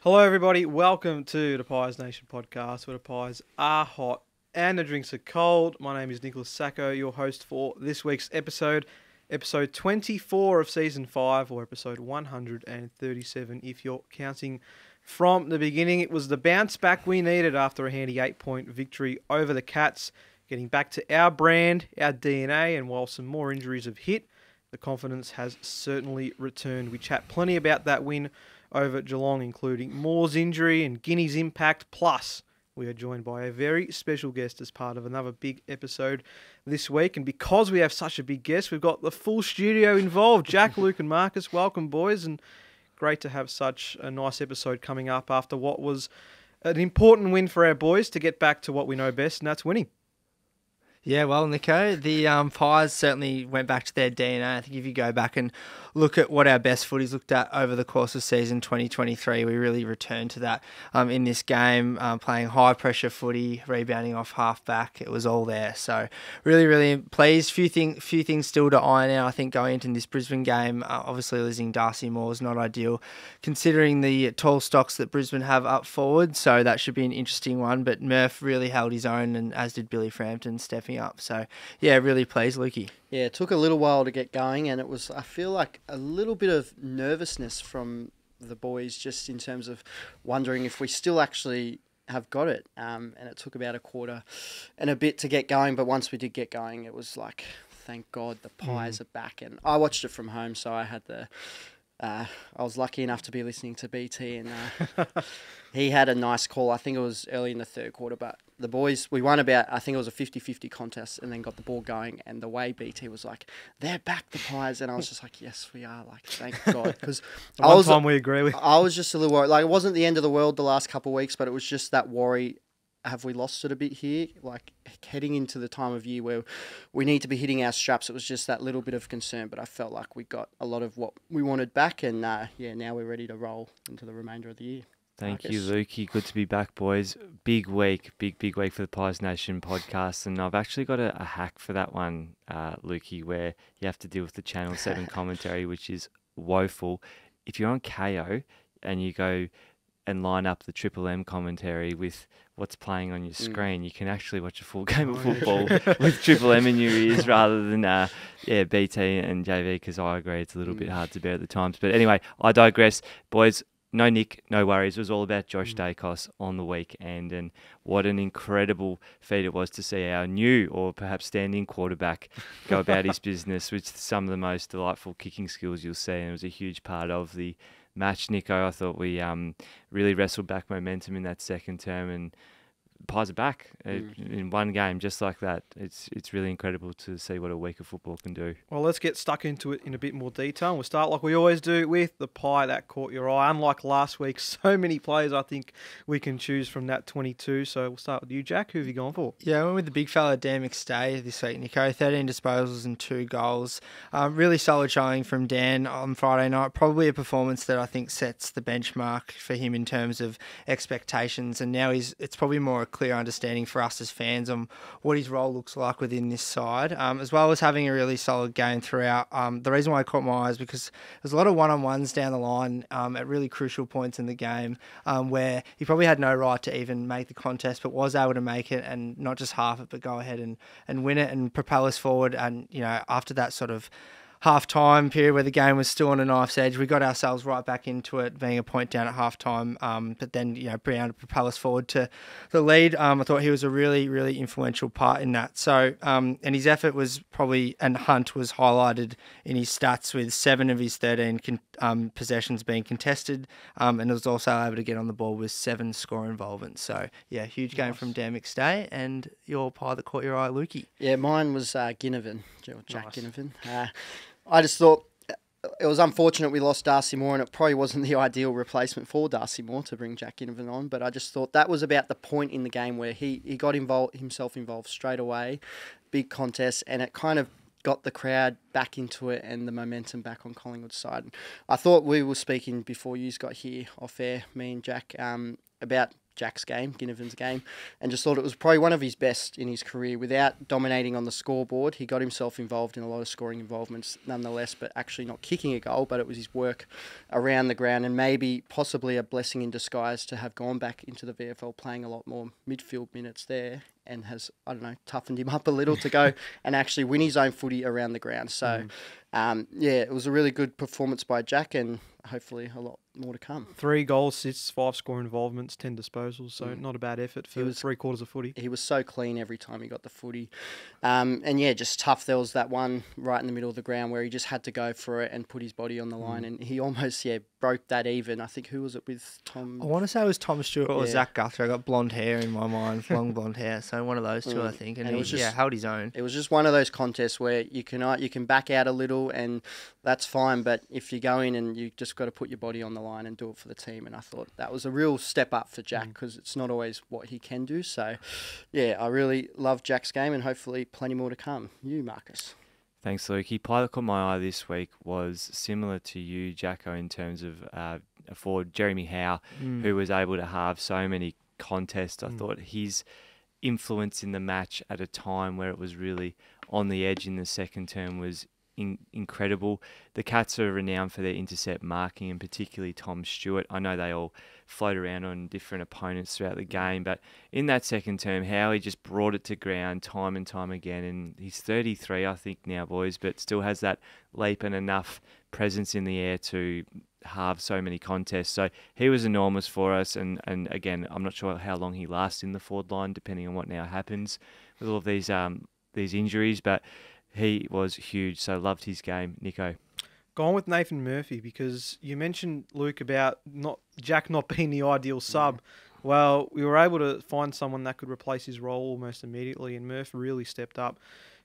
Hello, everybody. Welcome to the Pies Nation podcast, where the pies are hot and the drinks are cold. My name is Nicholas Sacco, your host for this week's episode 24 of Season 5, or episode 137 if you're counting from the beginning. It was the bounce back we needed after a handy 8-point victory over the Cats, getting back to our brand, our DNA, and while some more injuries have hit, the confidence has certainly returned. We chat plenty about that win over Geelong, including Moore's injury and Ginni's impact. Plus, we are joined by a very special guest as part of another big episode this week. And because we have such a big guest, we've got the full studio involved. Jack, Luke and Marcus, welcome, boys. And great to have such a nice episode coming up after what was an important win for our boys to get back to what we know best, and that's winning. Yeah, well, Nico, the Pies certainly went back to their DNA. I think if you go back and look at what our best footies looked at over the course of season 2023, we really returned to that in this game, playing high-pressure footy, rebounding off half-back. It was all there. So really, really pleased. Few things still to iron out, I think, going into this Brisbane game. Obviously, losing Darcy Moore is not ideal, considering the tall stocks that Brisbane have up forward. So that should be an interesting one. But Murph really held his own, and as did Billy Frampton, stepping up. So, yeah, really pleased, Lukey. Yeah, it took a little while to get going, and it was, I feel like, a little bit of nervousness from the boys just in terms of wondering if we still actually have got it. And it took about a quarter and a bit to get going, but once we did get going, it was like, thank God the Pies are back. And I watched it from home, so I had I was lucky enough to be listening to BT, and he had a nice call. I think it was early in the third quarter, but the boys, we won about, I think it was a 50-50 contest, and then got the ball going, and the way BT was like, they're back, the Pies, and I was just like, yes, we are, like, thank God, because We agree with. I was just a little worried. Like, it wasn't the end of the world the last couple of weeks, but it was just that worry. Have we lost it a bit here? Like, heading into the time of year where we need to be hitting our straps, it was just that little bit of concern, but I felt like we got a lot of what we wanted back, and now we're ready to roll into the remainder of the year. Thank you, Lukey. Good to be back, boys. Big week for the Pies Nation podcast, and I've actually got a hack for that one, Lukey, where you have to deal with the Channel 7 commentary, which is woeful. If you're on KO and you go and line up the Triple M commentary with what's playing on your screen, you can actually watch a full game of football with Triple M in your ears rather than BT and JV, because I agree it's a little bit hard to bear at the times. But anyway, I digress. Boys, no Nick, no worries. It was all about Josh Dacos on the weekend, and what an incredible feat it was to see our new, or perhaps standing quarterback, go about his business with some of the most delightful kicking skills you'll see, and it was a huge part of the match, Nico. I thought we really wrestled back momentum in that second term, and Pies are back in one game just like that. It's really incredible to see what a week of football can do. Well, let's get stuck into it in a bit more detail. We'll start like we always do with the pie that caught your eye. Unlike last week, so many players I think we can choose from that 22. So we'll start with you, Jack. Who have you gone for? Yeah, I went with the big fella, Dan McStay, this week, Nico. 13 disposals and 2 goals. Really solid showing from Dan on Friday night. Probably a performance that I think sets the benchmark for him in terms of expectations. And now it's probably more a clear understanding for us as fans on what his role looks like within this side, as well as having a really solid game throughout. The reason why I caught my eye is because there's a lot of one-on-ones down the line at really crucial points in the game where he probably had no right to even make the contest, but was able to make it, and not just half it, but go ahead and win it and propel us forward. And, you know, after that sort of half-time period where the game was still on a knife's edge, we got ourselves right back into it, being a point down at half-time, but then, you know, being able to propel us forward to the lead. I thought he was a really, really influential part in that. So, and his effort was probably, and Hunt was highlighted in his stats with 7 of his 13 possessions being contested, and was also able to get on the ball with 7 score involvements. So, yeah, huge game from Dan McStay. And your pie that caught your eye, Lukey? Yeah, mine was Ginnivan, Jack Ginnivan. I just thought it was unfortunate we lost Darcy Moore, and it probably wasn't the ideal replacement for Darcy Moore to bring Jack Ginnivan on, but I just thought that was about the point in the game where he got himself involved straight away, big contest, and it kind of got the crowd back into it and the momentum back on Collingwood's side. I thought we were speaking before you got here off air, me and Jack, about Jack's game, Ginnivan's game, and just thought it was probably one of his best in his career without dominating on the scoreboard. He got himself involved in a lot of scoring involvements nonetheless, but actually not kicking a goal, but it was his work around the ground and maybe possibly a blessing in disguise to have gone back into the VFL playing a lot more midfield minutes there and has, I don't know, toughened him up a little to go and actually win his own footy around the ground. So, it was a really good performance by Jack and hopefully a lot more to come. 3 goals, assists, 5 score involvements, 10 disposals. So not a bad effort for 3/4 of footy. He was so clean every time he got the footy. Just tough. There was that one right in the middle of the ground where he just had to go for it and put his body on the line. And he almost, broke that even. I think, who was it with Tom? I want to say it was Tom Stewart or Zach Guthrie. I got blonde hair in my mind, long blonde hair. So one of those two, I think. And he was held his own. It was just one of those contests where you can back out a little and that's fine. But if you go in and you just got to put your body on the line and do it for the team. And I thought that was a real step up for Jack because it's not always what he can do. So, I really love Jack's game and hopefully plenty more to come. You, Marcus. Thanks, Lukey. Play that caught my eye this week was similar to you, Jacko, in terms of a forward, Jeremy Howe, who was able to have so many contests. I thought his influence in the match at a time where it was really on the edge in the second term was incredible. The Cats are renowned for their intercept marking, and particularly Tom Stewart. I know they all float around on different opponents throughout the game, but in that second term, Howie just brought it to ground time and time again. And he's 33, I think, now, boys, but still has that leap and enough presence in the air to halve so many contests. So he was enormous for us. And again, I'm not sure how long he lasts in the forward line, depending on what now happens with all of these injuries, but he was huge, so loved his game. Nico? Gone with Nathan Murphy because you mentioned, Luke, about Jack not being the ideal sub. Well, we were able to find someone that could replace his role almost immediately, and Murphy really stepped up.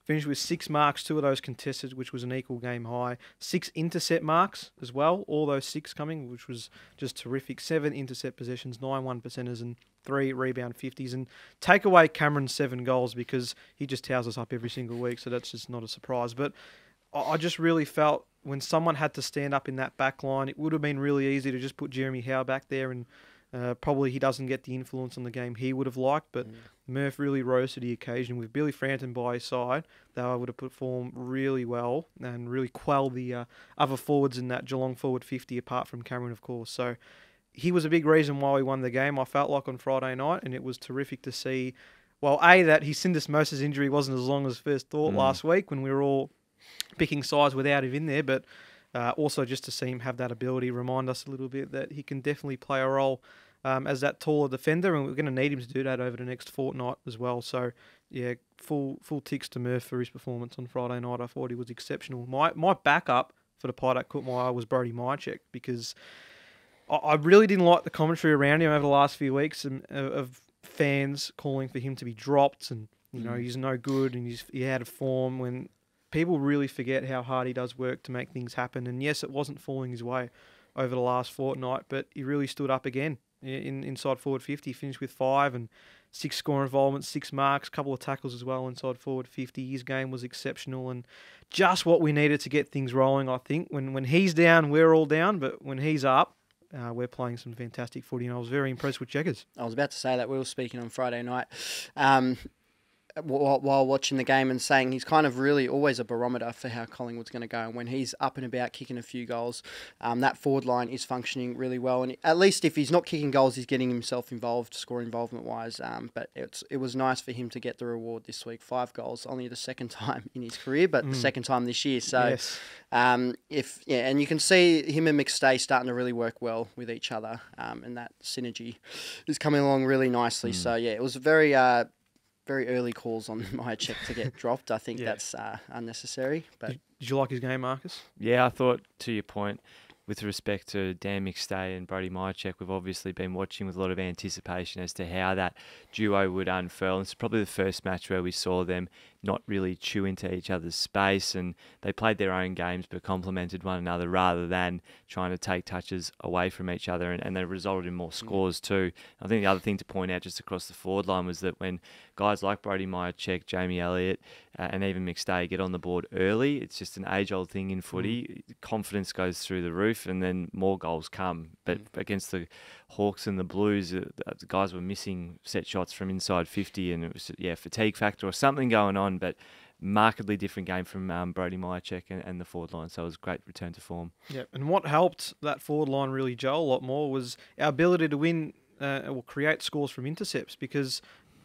Finished with 6 marks, 2 of those contested, which was an equal game high. 6 intercept marks as well, all those 6 coming, which was just terrific. 7 intercept possessions, 9 1%ers and 3 rebound 50s. And take away Cameron's 7 goals because he just towels us up every single week, so that's just not a surprise. But I just really felt when someone had to stand up in that back line, it would have been really easy to just put Jeremy Howe back there and probably he doesn't get the influence on the game he would have liked, but Murph really rose to the occasion with Billy Frampton by his side. They were able to perform really well and really quell the other forwards in that Geelong forward 50, apart from Cameron, of course. So he was a big reason why we won the game, I felt like, on Friday night, and it was terrific to see, well, that his syndesmosis injury wasn't as long as first thought last week when we were all picking sides without him in there, but also just to see him have that ability, remind us a little bit that he can definitely play a role as that taller defender, and we're going to need him to do that over the next fortnight as well. So, full ticks to Murph for his performance on Friday night. I thought he was exceptional. My backup for the pie that caught my eye was Brodie Myercheck because I really didn't like the commentary around him over the last few weeks of fans calling for him to be dropped and, he's no good and he's out of form, when people really forget how hard he does work to make things happen. And yes, it wasn't falling his way over the last fortnight, but he really stood up again inside forward 50, finished with 5 and 6 score involvements, 6 marks, couple of tackles as well inside forward 50. His game was exceptional and just what we needed to get things rolling, I think. When he's down, we're all down, but when he's up, we're playing some fantastic footy, and I was very impressed with Checkers. I was about to say that. We were speaking on Friday night while watching the game and saying he's kind of really always a barometer for how Collingwood's going to go. And when he's up and about kicking a few goals, that forward line is functioning really well. And at least if he's not kicking goals, he's getting himself involved, score involvement-wise. But it was nice for him to get the reward this week. 5 goals, only the second time in his career, but the second time this year. So, yes. And you can see him and McStay starting to really work well with each other, and that synergy is coming along really nicely. So, it was very early calls on my check to get dropped. I think that's unnecessary. But did you like his game, Marcus? Yeah, I thought, to your point, with respect to Dan McStay and Brodie Myercheck, we've obviously been watching with a lot of anticipation as to how that duo would unfurl. It's probably the first match where we saw them not really chew into each other's space, and they played their own games but complemented one another rather than trying to take touches away from each other, and they resulted in more scores too. I think the other thing to point out just across the forward line was that when guys like Brodie Myercheck, Jamie Elliott, and even McStay get on the board early, it's just an age-old thing in footy. Confidence goes through the roof, and then more goals come. But against the Hawks and the Blues, the guys were missing set shots from inside 50, and it was fatigue factor or something going on, but markedly different game from Brody Myercheck and the forward line, so it was a great return to form. Yeah, and what helped that forward line really gel a lot more was our ability to win or create scores from intercepts, because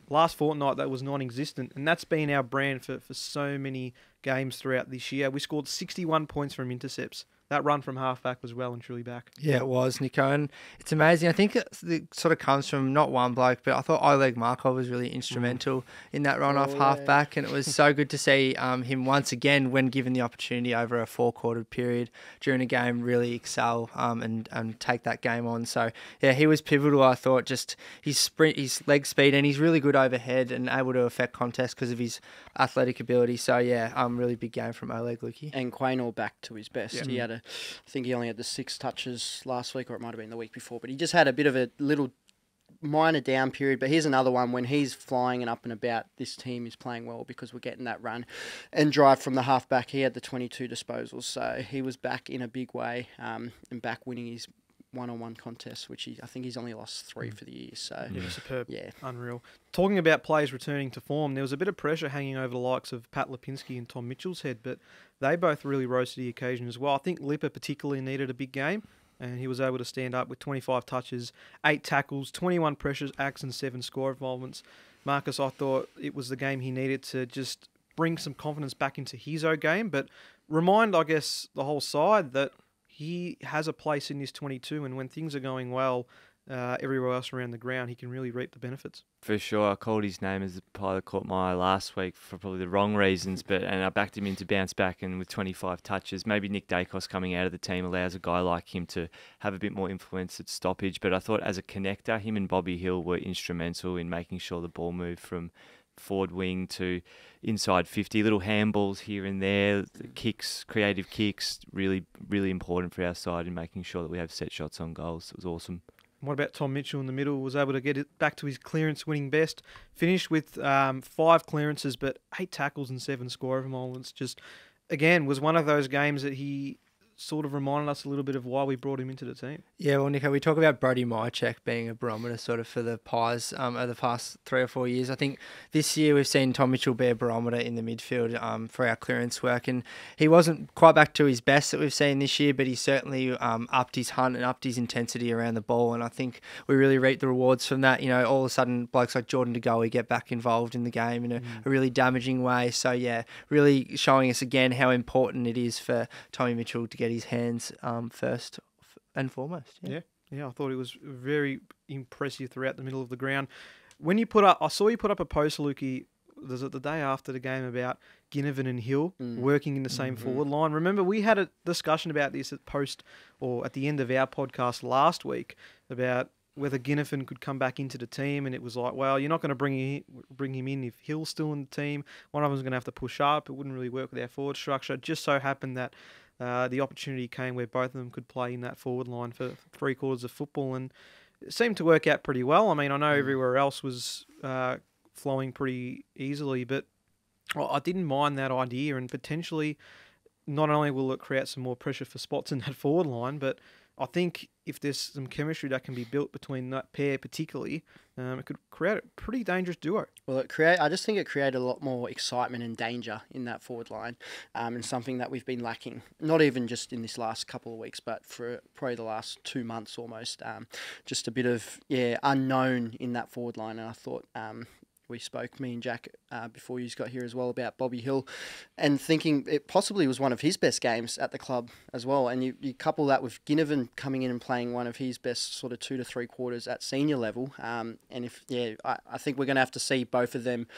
last fortnight that was non-existent, and that's been our brand for so many games throughout this year. We scored 61 points from intercepts. That run from halfback was well and truly back. Yeah, it was, Nico, and it's amazing. I think it sort of comes from not one bloke, but I thought Oleg Markov was really instrumental in that run off halfback, and it was so good to see him once again, when given the opportunity over a 4-quarter period during a game, really excel and take that game on. So yeah, he was pivotal. I thought just his sprint, his leg speed, and he's really good overhead and able to affect contests because of his athletic ability. So yeah, really big game from Oleg, Lukey. And Quaynor back to his best. Yeah. He had I think he only had the 6 touches last week, or it might have been the week before, but he just had a bit of a little minor down period. But here's another one when he's flying and up and about. This team is playing well because we're getting that run and drive from the halfback. He had the 22 disposals, so he was back in a big way and back winning his one-on-one contest, which I think he's only lost 3 for the year. So Yeah, superb. Yeah. Unreal. Talking about players returning to form, there was a bit of pressure hanging over the likes of Pat Lipinski and Tom Mitchell's head, but they both really rose to the occasion as well. I think Lipper particularly needed a big game, and he was able to stand up with 25 touches, 8 tackles, 21 pressures, acts, and 7 score involvements. Marcus, I thought it was the game he needed to just bring some confidence back into his own game, but remind, I guess, the whole side that he has a place in this 22, and when things are going well everywhere else around the ground, he can really reap the benefits. For sure, I called his name as the player that caught my eye last week for probably the wrong reasons, and I backed him in to bounce back, and with 25 touches, maybe Nick Dacos coming out of the team allows a guy like him to have a bit more influence at stoppage, but I thought as a connector, him and Bobby Hill were instrumental in making sure the ball moved from forward wing to inside 50, little handballs here and there, kicks, creative kicks, really, really important for our side in making sure that we have set shots on goals. It was awesome. What about Tom Mitchell in the middle? Was able to get it back to his clearance-winning best. Finished with 5 clearances, but 8 tackles and 7 score moments. Just, again, was one of those games that he sort of reminded us a little bit of why we brought him into the team. Yeah, well, Nico, we talk about Brody Myercheck being a barometer sort of for the Pies over the past 3 or 4 years. I think this year we've seen Tom Mitchell be a barometer in the midfield for our clearance work, and he wasn't quite back to his best that we've seen this year, but he certainly upped his hunt and upped his intensity around the ball, and I think we really reaped the rewards from that. You know, all of a sudden blokes like Jordan De Goey get back involved in the game in a really damaging way. So yeah, really showing us again how important it is for Tommy Mitchell to get his hands first and foremost. Yeah, I thought it was very impressive throughout the middle of the ground. When you I saw you put up a post, Lukey, was it the day after the game, about Ginnivan and Hill working in the same forward line. Remember, we had a discussion about this at the end of our podcast last week about whether Ginnivan could come back into the team, and it was like, well, you're not going to bring him in if Hill's still in the team. One of them's going to have to push up. It wouldn't really work with our forward structure. It just so happened that the opportunity came where both of them could play in that forward line for 3/4 of football, and it seemed to work out pretty well. I mean, I know everywhere else was flowing pretty easily, but I didn't mind that idea, and potentially not only will it create some more pressure for spots in that forward line, but I think if there's some chemistry that can be built between that pair particularly, it could create a pretty dangerous duo. Well, I just think it created a lot more excitement and danger in that forward line, and something that we've been lacking, not even just in this last couple of weeks, but for probably the last 2 months almost. Just a bit of unknown in that forward line, and I thought we spoke, me and Jack, before you got here as well, about Bobby Hill, and thinking it possibly was one of his best games at the club as well. And you couple that with Ginnivan coming in and playing one of his best sort of 2 to 3 quarters at senior level. I think we're going to have to see both of them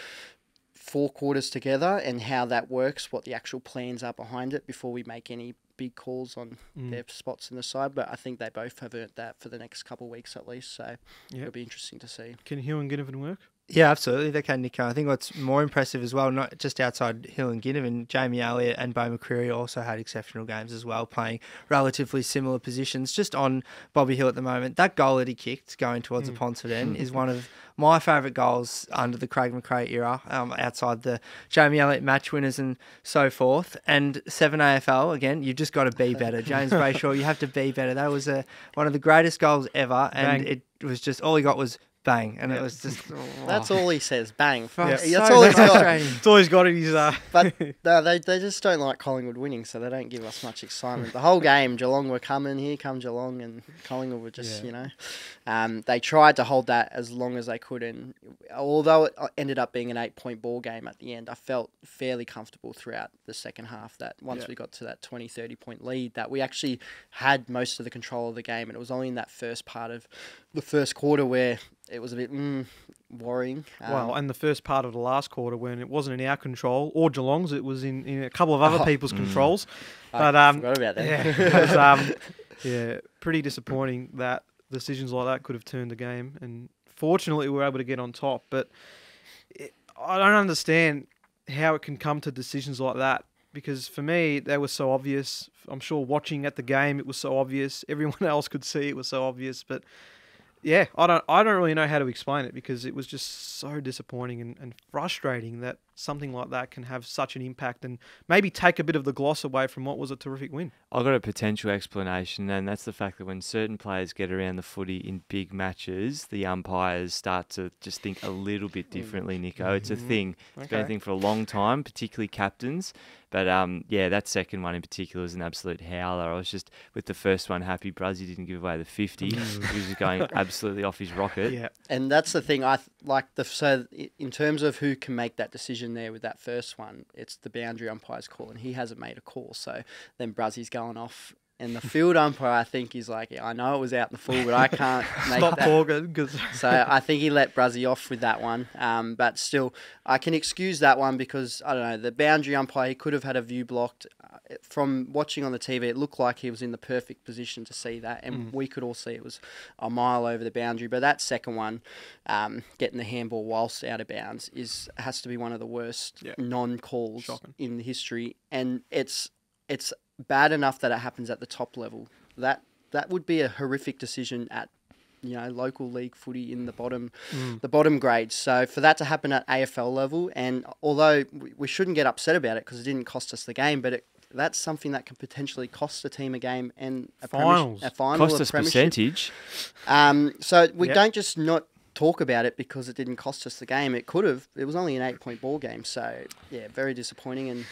4 quarters together and how that works, what the actual plans are behind it before we make any big calls on their spots in the side. But I think they both have earned that for the next couple of weeks at least. So it'll be interesting to see. Can Hill and Ginnivan work? Yeah, absolutely. They can, Nico. I think what's more impressive as well, not just outside Hill and Ginnivan, Jamie Elliott and Bo McCreary also had exceptional games as well, playing relatively similar positions. Just on Bobby Hill at the moment, that goal that he kicked going towards the Ponsford end is one of my favourite goals under the Craig McRae era, outside the Jamie Elliott match winners and so forth. And 7AFL, again, you've just got to be better. James Brayshaw, you have to be better. That was one of the greatest goals ever, and it was just, all he got was bang, and it was just... That's all he says, bang. That's That's so all he's got. frustrating. It's all he's got in his... But no, they just don't like Collingwood winning, so they don't give us much excitement. The whole game, Geelong were coming, here come Geelong, and Collingwood were just, they tried to hold that as long as they could, and although it ended up being an 8-point ball game at the end, I felt fairly comfortable throughout the second half that once we got to that 20, 30-point lead, that we actually had most of the control of the game, and it was only in that first part of the first quarter where it was a bit worrying. Well, and the first part of the last quarter when it wasn't in our control or Geelong's, it was in a couple of other people's controls. But I forgot about that. Yeah, it was, pretty disappointing that decisions like that could have turned the game. And fortunately, we were able to get on top. But I don't understand how it can come to decisions like that, because for me, they were so obvious. I'm sure watching at the game, it was so obvious. Everyone else could see it was so obvious, but... yeah, I don't really know how to explain it, because it was just so disappointing and frustrating that something like that can have such an impact and maybe take a bit of the gloss away from what was a terrific win. I've got a potential explanation, and that's the fact that when certain players get around the footy in big matches, the umpires start to just think a little bit differently, Nico. It's a thing. It's been a thing for a long time, particularly captains. But that second one in particular was an absolute howler. I was just, with the first one, happy Bruzzy didn't give away the 50. He was just going absolutely off his rocket. Yeah. And that's the thing. So in terms of who can make that decision there with that first one, it's the boundary umpire's call, and he hasn't made a call. So then Bruzzy's going off. And the field umpire, I think, is like, I know it was out in the full, but I can't make Stop that. talking. Cause So I think he let Bruzzy off with that one. But still, I can excuse that one because, I don't know, the boundary umpire, he could have had a view blocked. From watching on the TV, it looked like he was in the perfect position to see that. And we could all see it was a mile over the boundary. But that second one, getting the handball whilst out of bounds, has to be one of the worst non-calls in history. And it's bad enough that it happens at the top level. That would be a horrific decision at local league footy in the bottom grades. So for that to happen at AFL level, and although we shouldn't get upset about it because it didn't cost us the game, but that's something that can potentially cost a team a game and a final, cost us percentage. So we don't just not talk about it because it didn't cost us the game. It could have. It was only an 8-point ball game. So, very disappointing. And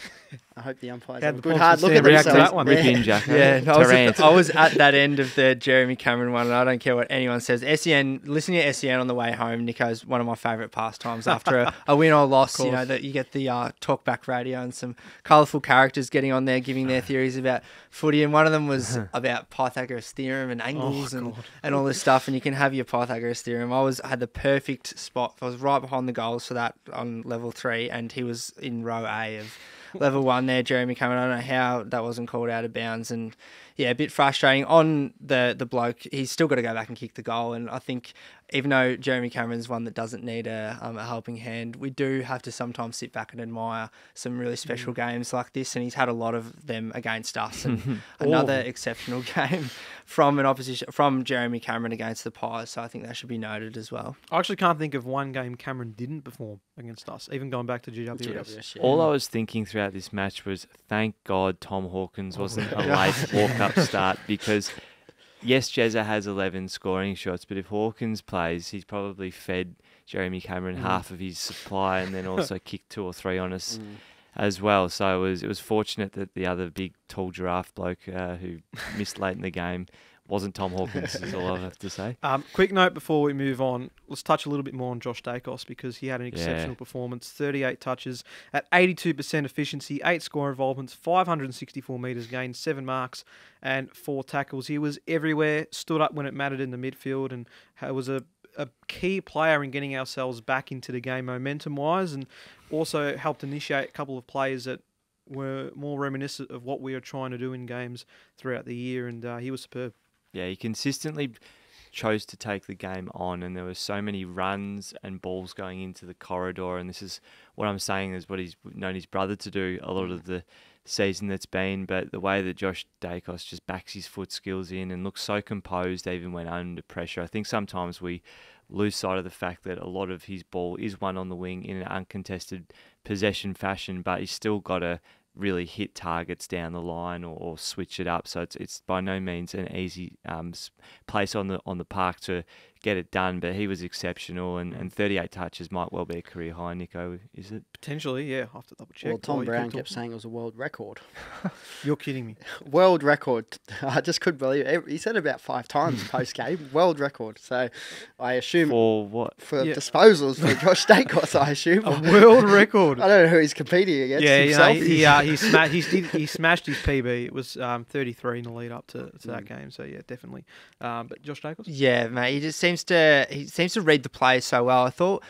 I hope the umpires have a good hard look at themselves. Rip in, Jack. I was at that end of the Jeremy Cameron one, and I don't care what anyone says. Listening to SEN on the way home, Nico's one of my favourite pastimes after a win or loss. That you get the talkback radio and some colourful characters getting on there, giving their theories about footy. And one of them was about Pythagoras theorem and angles and all this stuff. And you can have your Pythagoras theorem. I had the perfect spot. I was right behind the goals for that on level 3, and he was in row A of level 1 there, Jeremy Cameron. I don't know how that wasn't called out of bounds, and a bit frustrating on the bloke. He's still got to go back and kick the goal, and I think even though Jeremy Cameron's one that doesn't need a helping hand, we do have to sometimes sit back and admire some really special games like this, and he's had a lot of them against us, and another exceptional game from Jeremy Cameron against the Pies, so I think that should be noted as well. I actually can't think of one game Cameron didn't perform against us, even going back to GWS. All I was thinking throughout this match was, thank God Tom Hawkins wasn't a late walk-up start, because yes, Jezza has 11 scoring shots, but if Hawkins plays, he's probably fed Jeremy Cameron half of his supply, and then also kicked 2 or 3 on us as well. So it was fortunate that the other big, tall giraffe bloke who missed late in the game wasn't Tom Hawkins, is all I have to say. Quick note before we move on. Let's touch a little bit more on Josh Dacos, because he had an exceptional performance. 38 touches at 82% efficiency, 8 score involvements, 564 metres gained, 7 marks and 4 tackles. He was everywhere, stood up when it mattered in the midfield, and was a key player in getting ourselves back into the game momentum-wise, and also helped initiate a couple of plays that were more reminiscent of what we are trying to do in games throughout the year, and he was superb. Yeah, he consistently chose to take the game on, and there were so many runs and balls going into the corridor. And this is what I'm saying is what he's known his brother to do a lot of the season that's been. But the way that Josh Dacos just backs his foot skills in and looks so composed even when under pressure. I think sometimes we lose sight of the fact that a lot of his ball is won on the wing in an uncontested possession fashion, but he's still got to really hit targets down the line or switch it up. So it's by no means an easy place on the park to get it done, but he was exceptional, and 38 touches might well be a career high, Nico, is it? Potentially, yeah. I'll have to double check. Well, Tom Brown kept saying it was a world record. You're kidding me. World record. I just couldn't believe it. He said it about 5 times post-game. World record. So I assume... For what? For disposals for Josh Dacos, I assume. A world record. I don't know who he's competing against himself. He smashed his PB. It was 33 in the lead up to that game. So, yeah, definitely. But Josh Dacos? Yeah, mate. He just seems to read the play so well. I thought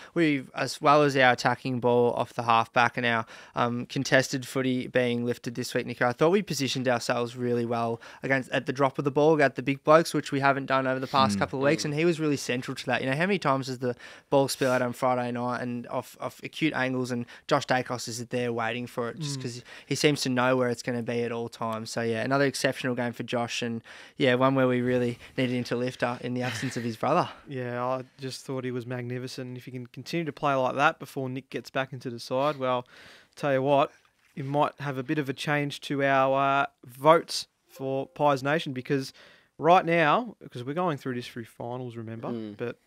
as well as our attacking ball off the halfback and our contested footy being lifted this week, Nico, I thought we positioned ourselves really well at the drop of the ball, at the big blokes, which we haven't done over the past couple of weeks, and he was really central to that. You know, how many times has the ball spill out on Friday night and off acute angles, and Josh Dacos is there waiting for it just because he seems to know where it's going to be at all times. So, yeah, another exceptional game for Josh, and, yeah, one where we really needed him to lift up in the absence of his brother. Yeah, I just thought he was magnificent. If he can continue to play like that before Nick gets back into the side, well, tell you what, it might have a bit of a change to our votes for Pies Nation, because right now, because we're going through this through finals, remember, but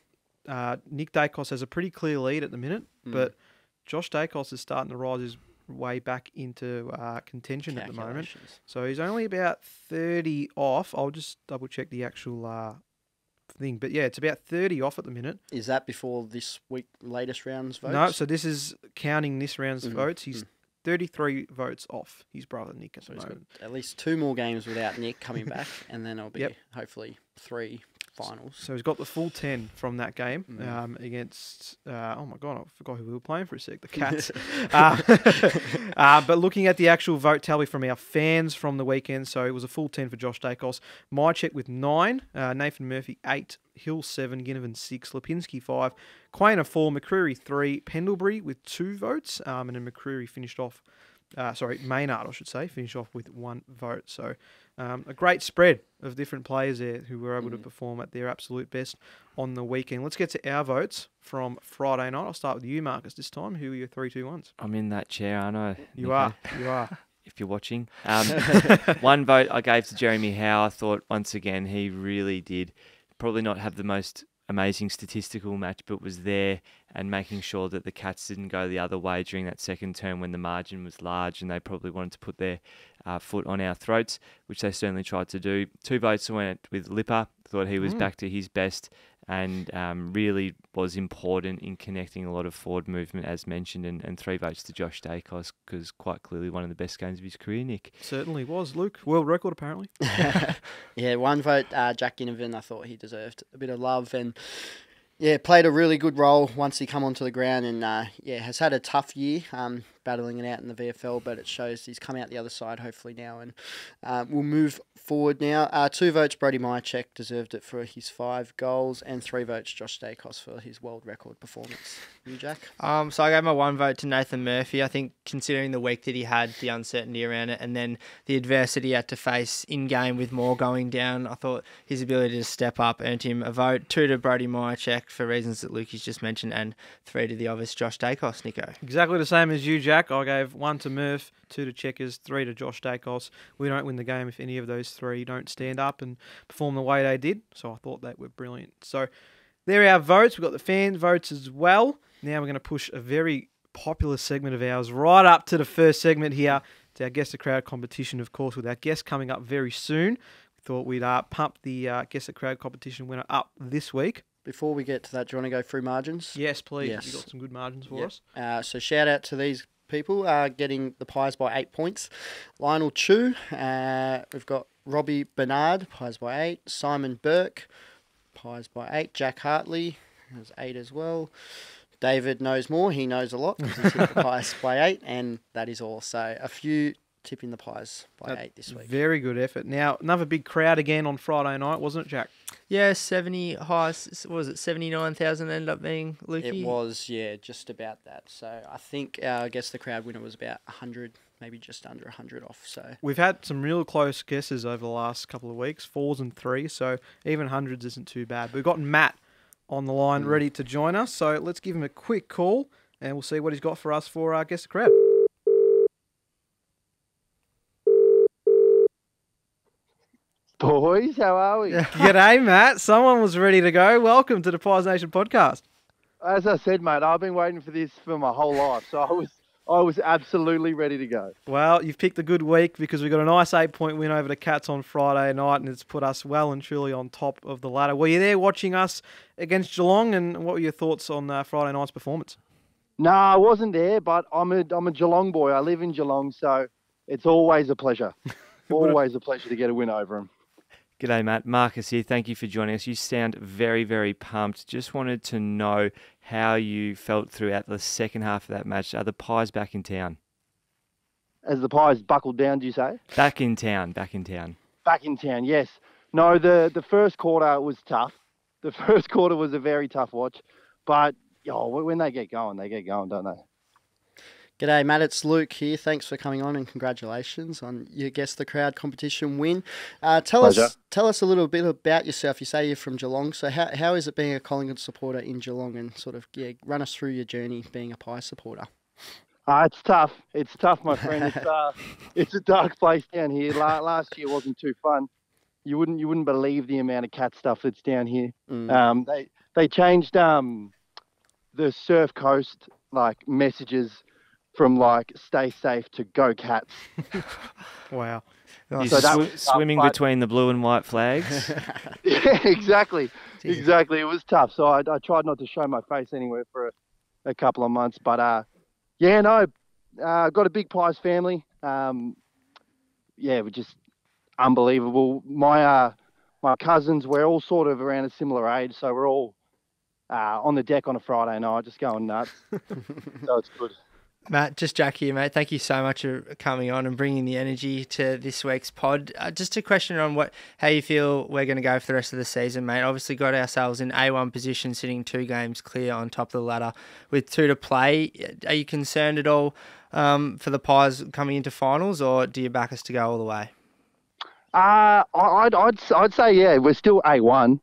Nick Dacos has a pretty clear lead at the minute, but Josh Dacos is starting to rise his way back into contention at the moment. So he's only about 30 off. I'll just double check the actual thing, but yeah, it's about 30 off at the minute. Is that before this week latest round's votes? No, so this is counting this round's votes. He's 33 votes off his brother Nick at the moment. Got at least 2 more games without Nick coming back, and then it'll be hopefully 3 finals. So he's got the full 10 from that game against, oh my God, I forgot who we were playing for a sec, the Cats. But looking at the actual vote tally from our fans from the weekend, so it was a full 10 for Josh Dacos. Mycheck with 9, Nathan Murphy 8, Hill 7, Ginnivan 6, Lipinski 5, Quainer 4, McCreary 3, Pendlebury with 2 votes, and then McCreary finished off, Maynard, I should say, finished off with 1 vote. So a great spread of different players there who were able to perform at their absolute best on the weekend. Let's get to our votes from Friday night. I'll start with you, Marcus, this time. Who are your 3-2-1s? I'm in that chair, aren't I? You are. If you're watching. 1 vote I gave to Jeremy Howe. I thought, once again, he really did probably not have the most amazing statistical match, but was there and making sure that the Cats didn't go the other way during that second term when the margin was large and they probably wanted to put their foot on our throats, which they certainly tried to do. 2 votes I went with Lipper. Thought he was back to his best and really was important in connecting a lot of forward movement, as mentioned, and 3 votes to Josh Dacos, because quite clearly one of the best games of his career, Nick. Certainly was, Luke. World record, apparently. Yeah, 1 vote, Jack Ginnivan. I thought he deserved a bit of love, and yeah, played a really good role once he come onto the ground, and has had a tough year battling it out in the VFL, but it shows he's come out the other side hopefully now, and we'll move forward now. 2 votes, Brody Mycheck deserved it for his 5 goals, and 3 votes, Josh Dacos, for his world record performance. You, Jack? So I gave my 1 vote to Nathan Murphy. I think considering the week that he had, the uncertainty around it, and then the adversity he had to face in game with more going down, I thought his ability to step up earned him a vote. 2 to Brody Mycheck for reasons that Lukey's just mentioned, and 3 to the obvious Josh Dacos, Nico. Exactly the same as you, Jack. I gave 1 to Murph, 2 to Checkers, 3 to Josh Dacos. We don't win the game if any of those 3 don't stand up and perform the way they did. So I thought they were brilliant. So there are our votes. We've got the fan votes as well. Now we're going to push a very popular segment of ours right up to the first segment here. It's our Guess the Crowd competition, of course, with our guest coming up very soon. We thought we'd pump the Guess the Crowd competition winner up this week. Before we get to that, do you want to go through margins? Yes, please. Yes. You've got some good margins for us. So shout out to these people getting the Pies by 8 points. Lionel Chu, we've got Robbie Bernard, Pies by 8. Simon Burke, Pies by 8. Jack Hartley has 8 as well. David knows more. He knows a lot because he's hit the Pies by 8, and that is all. So a few tipping the Pies by 8 this week. Very good effort. Now, another big crowd again on Friday night, wasn't it, Jack? Yeah, 70 highest. What was it? 79,000 ended up being, Lukey? It was, yeah, just about that. So I think I guess the crowd winner was about 100, maybe just under 100 off. So We've had some real close guesses over the last couple of weeks, 4s and 3s, so even hundreds isn't too bad. We've got Matt on the line ready to join us, so let's give him a quick call and we'll see what he's got for us for Guess the Crowd. Boys, how are we? G'day, Matt. Someone was ready to go. Welcome to the Pies Nation podcast. As I said, mate, I've been waiting for this for my whole life, so I was absolutely ready to go. Well, you've picked a good week because we got a nice 8-point win over the Cats on Friday night, and it's put us well and truly on top of the ladder. Were you there watching us against Geelong, and what were your thoughts on Friday night's performance? No, I wasn't there, but I'm a Geelong boy. I live in Geelong, so it's always a pleasure. Always a pleasure to get a win over them. G'day, Matt. Marcus here. Thank you for joining us. You sound very, very pumped. Just wanted to know how you felt throughout the second half of that match. Are the Pies back in town? As the Pies buckled down, do you say? Back in town. Back in town. Back in town, yes. No, the first quarter was tough. The first quarter was a very tough watch, but when they get going, don't they? G'day, Matt. It's Luke here. Thanks for coming on and congratulations on your Guess the Crowd competition win. Tell us a little bit about yourself. You say you're from Geelong, so how is it being a Collingwood supporter in Geelong, and sort of run us through your journey being a Pie supporter? It's tough. It's tough, my friend. It's a dark place down here. Last year wasn't too fun. You wouldn't believe the amount of cat stuff that's down here. They changed the Surf Coast messages from stay safe to go Cats. Wow. So swimming between the blue and white flags. Yeah, exactly. Exactly. It was tough. So I tried not to show my face anywhere for a couple of months. But got a big Pies family. We're just unbelievable. My cousins, we're all sort of around a similar age, so we're all on the deck on a Friday night, just going nuts. So it's good. Matt, just Jack here, mate. Thank you so much for coming on and bringing the energy to this week's pod. Just a question on how you feel we're going to go for the rest of the season, mate. Obviously got ourselves in A1 position, sitting 2 games clear on top of the ladder with 2 to play. Are you concerned at all for the Pies coming into finals, or do you back us to go all the way? I'd say, yeah, we're still A1.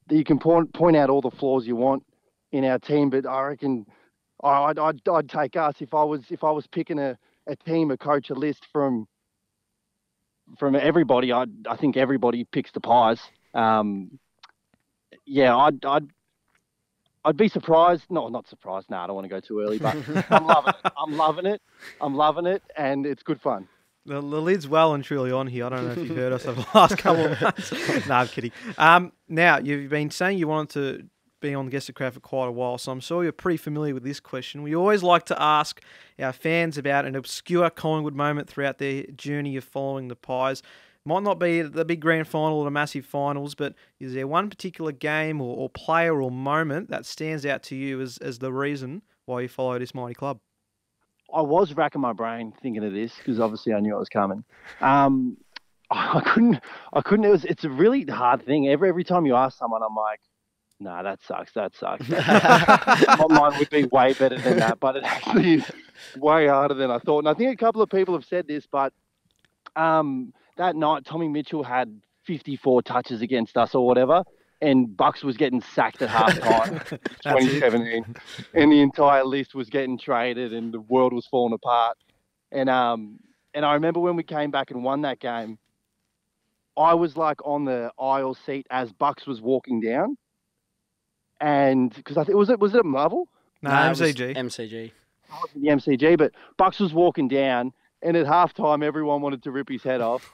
You can point out all the flaws you want in our team, but I reckon I'd take us if I was picking a team, a coach, a list from everybody. I think everybody picks the Pies. I'd be surprised. No, not surprised. No, I don't want to go too early, but I'm loving it, and it's good fun. The lid's well and truly on here. I don't know if you've heard us over the last couple of months. No, I'm kidding. Now, you've been saying you wanted to be on Guess the Crowd for quite a while, so I'm sure you're pretty familiar with this question. We always like to ask our fans about an obscure Collingwood moment throughout their journey of following the Pies. Might not be the big grand final or the massive finals, but is there one particular game or player or moment that stands out to you as the reason why you follow this mighty club? I was racking my brain thinking of this because obviously I knew it was coming. I couldn't. It's a really hard thing. Every time you ask someone, I'm like, no, that sucks. Mine would be way better than that, but it actually is way harder than I thought. And I think a couple of people have said this, but that night Tommy Mitchell had 54 touches against us or whatever, and Bucks was getting sacked at halftime, 2017, and the entire list was getting traded, and the world was falling apart. And I remember when we came back and won that game, I was on the aisle seat as Bucks was walking down. And because I think was it at Marvel? No, MCG. It was MCG. It wasn't the MCG, but Bucks was walking down, and at halftime, everyone wanted to rip his head off.